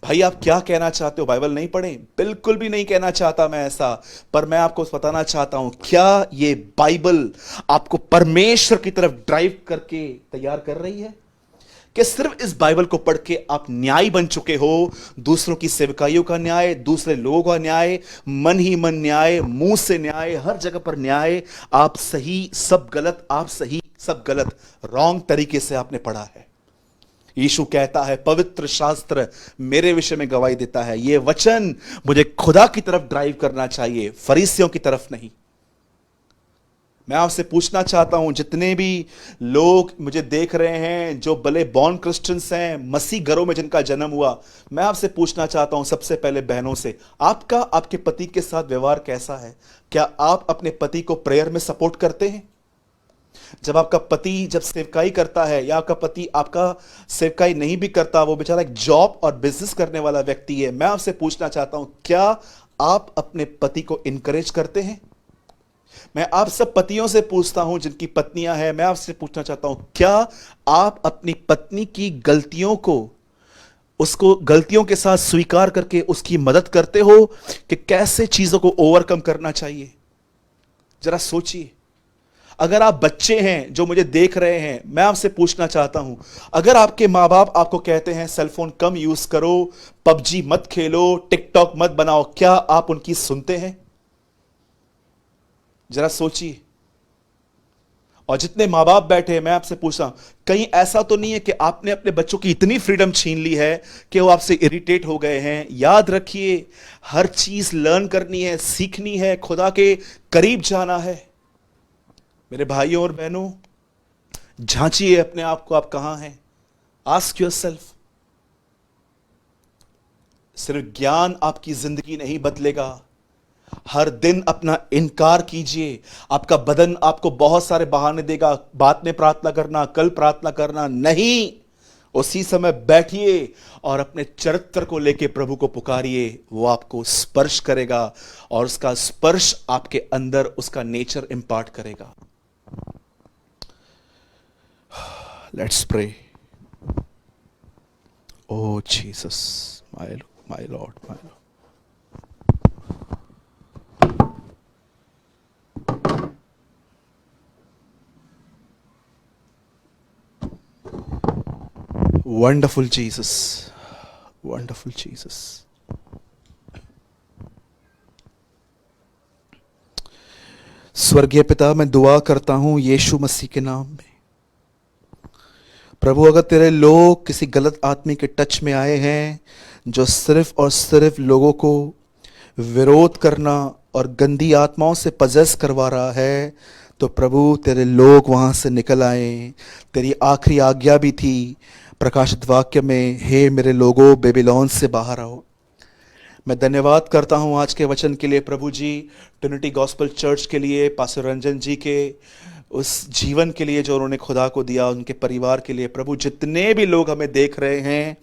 भाई, आप क्या कहना चाहते हो? बाइबल नहीं पढ़े? बिल्कुल भी नहीं कहना चाहता मैं ऐसा, पर मैं आपको बताना चाहता हूं, क्या ये बाइबल आपको परमेश्वर की तरफ ड्राइव करके तैयार कर रही है? कि सिर्फ इस बाइबल को पढ़ के आप न्याय बन चुके हो? दूसरों की सेवकाइयों का न्याय, दूसरे लोगों का न्याय, मन ही मन न्याय, मुंह से न्याय, हर जगह पर न्याय, आप सही सब गलत, आप सही सब गलत, रॉन्ग तरीके से आपने पढ़ा है। यीशु कहता है पवित्र शास्त्र मेरे विषय में गवाही देता है। यह वचन मुझे खुदा की तरफ ड्राइव करना चाहिए, फरीसियों की तरफ नहीं। मैं आपसे पूछना चाहता हूं, जितने भी लोग मुझे देख रहे हैं जो भले बॉर्न क्रिश्चियंस हैं, मसीह घरों में जिनका जन्म हुआ, मैं आपसे पूछना चाहता हूं, सबसे पहले बहनों से, आपका आपके पति के साथ व्यवहार कैसा है? क्या आप अपने पति को प्रेयर में सपोर्ट करते हैं? जब आपका पति जब सेवकाई करता है, या आपका पति आपका सेवकाई नहीं भी करता, वो बेचारा एक जॉब और बिजनेस करने वाला व्यक्ति है, मैं आपसे पूछना चाहता हूं, क्या आप अपने पति को इनकरेज करते हैं? मैं आप सब पतियों से पूछता हूं जिनकी पत्नियां हैं, मैं आपसे पूछना चाहता हूं, क्या आप अपनी पत्नी की गलतियों को, उसको गलतियों के साथ स्वीकार करके उसकी मदद करते हो कि कैसे चीजों को ओवरकम करना चाहिए? जरा सोचिए। अगर आप बच्चे हैं जो मुझे देख रहे हैं, मैं आपसे पूछना चाहता हूं, अगर आपके माँ बाप आपको कहते हैं सेलफोन कम यूज करो, पबजी मत खेलो, टिकटॉक मत बनाओ, क्या आप उनकी सुनते हैं? जरा सोचिए। और जितने माँ बाप बैठे हैं, मैं आपसे पूछता हूं, कहीं ऐसा तो नहीं है कि आपने अपने बच्चों की इतनी फ्रीडम छीन ली है कि वो आपसे इरिटेट हो गए हैं? याद रखिए, हर चीज लर्न करनी है, सीखनी है, खुदा के करीब जाना है। मेरे भाइयों और बहनों, झांचिए अपने आप को, आप कहां हैं? Ask yourself. सिर्फ ज्ञान आपकी जिंदगी नहीं बदलेगा, हर दिन अपना इनकार कीजिए। आपका बदन आपको बहुत सारे बहाने देगा, बाद में प्रार्थना करना, कल प्रार्थना करना, नहीं, उसी समय बैठिए और अपने चरित्र को लेके प्रभु को पुकारिए। वो आपको स्पर्श करेगा और उसका स्पर्श आपके अंदर उसका नेचर इंपार्ट करेगा। Let's pray. O Jesus, my Lord, my Lord. Wonderful Jesus, wonderful Jesus. स्वर्गीय पिता, मैं दुआ करता हूं यीशु मसीह के नाम में। प्रभु, अगर तेरे लोग किसी गलत आदमी के टच में आए हैं जो सिर्फ और सिर्फ लोगों को विरोध करना और गंदी आत्माओं से पजेस करवा रहा है, तो प्रभु तेरे लोग वहां से निकल आए। तेरी आखिरी आज्ञा भी थी प्रकाशित वाक्य में, हे मेरे लोगों बेबीलोन से बाहर आओ। मैं धन्यवाद करता हूं आज के वचन के लिए प्रभु जी, ट्रिनिटी गॉस्पेल चर्च के लिए, पास्टर रंजन जी के उस जीवन के लिए जो उन्होंने खुदा को दिया, उनके परिवार के लिए। प्रभु, जितने भी लोग हमें देख रहे हैं,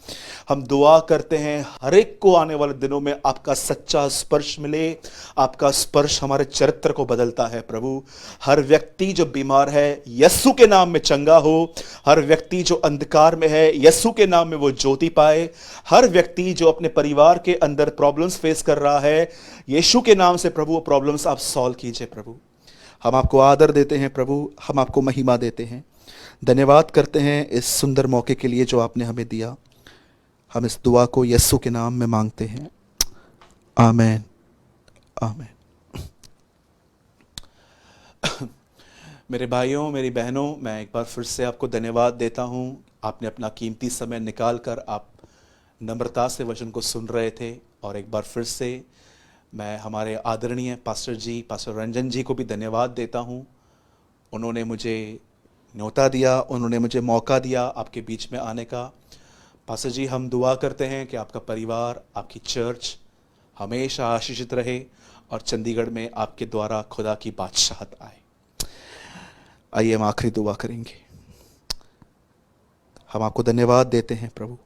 हम दुआ करते हैं हर एक को आने वाले दिनों में आपका सच्चा स्पर्श मिले। आपका स्पर्श हमारे चरित्र को बदलता है प्रभु। हर व्यक्ति जो बीमार है यीशु के नाम में चंगा हो, हर व्यक्ति जो अंधकार में है यीशु के नाम में वो ज्योति पाए, हर व्यक्ति जो अपने परिवार के अंदर प्रॉब्लम्स फेस कर रहा है यीशु के नाम से प्रभु वो प्रॉब्लम्स आप सॉल्व कीजिए। प्रभु, हम आपको आदर देते हैं प्रभु, हम आपको महिमा देते हैं, धन्यवाद करते हैं इस सुंदर मौके के लिए जो आपने हमें दिया। हम इस दुआ को यीशु के नाम में मांगते हैं, आमीन, आमीन। मेरे भाइयों, मेरी बहनों, मैं एक बार फिर से आपको धन्यवाद देता हूं। आपने अपना कीमती समय निकाल कर आप नम्रता से वचन को सुन रहे थे। और एक बार फिर से मैं हमारे आदरणीय पास्टर जी, पास्टर रंजन जी को भी धन्यवाद देता हूं। उन्होंने मुझे न्योता दिया, उन्होंने मुझे मौका दिया आपके बीच में आने का। पास्टर जी, हम दुआ करते हैं कि आपका परिवार, आपकी चर्च हमेशा आशीषित रहे और चंडीगढ़ में आपके द्वारा खुदा की बादशाहत आए। आइए हम आखिरी दुआ करेंगे। हम आपको धन्यवाद देते हैं प्रभु,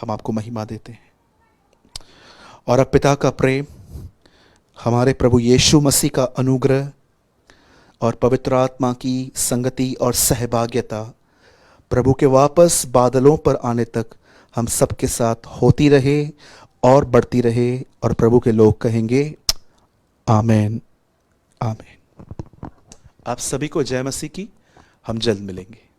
हम आपको महिमा देते हैं। और अब पिता का प्रेम, हमारे प्रभु यीशु मसीह का अनुग्रह और पवित्र आत्मा की संगति और सहभागिता प्रभु के वापस बादलों पर आने तक हम सबके साथ होती रहे और बढ़ती रहे। और प्रभु के लोग कहेंगे आमीन, आमीन। आप सभी को जय मसीह की। हम जल्द मिलेंगे।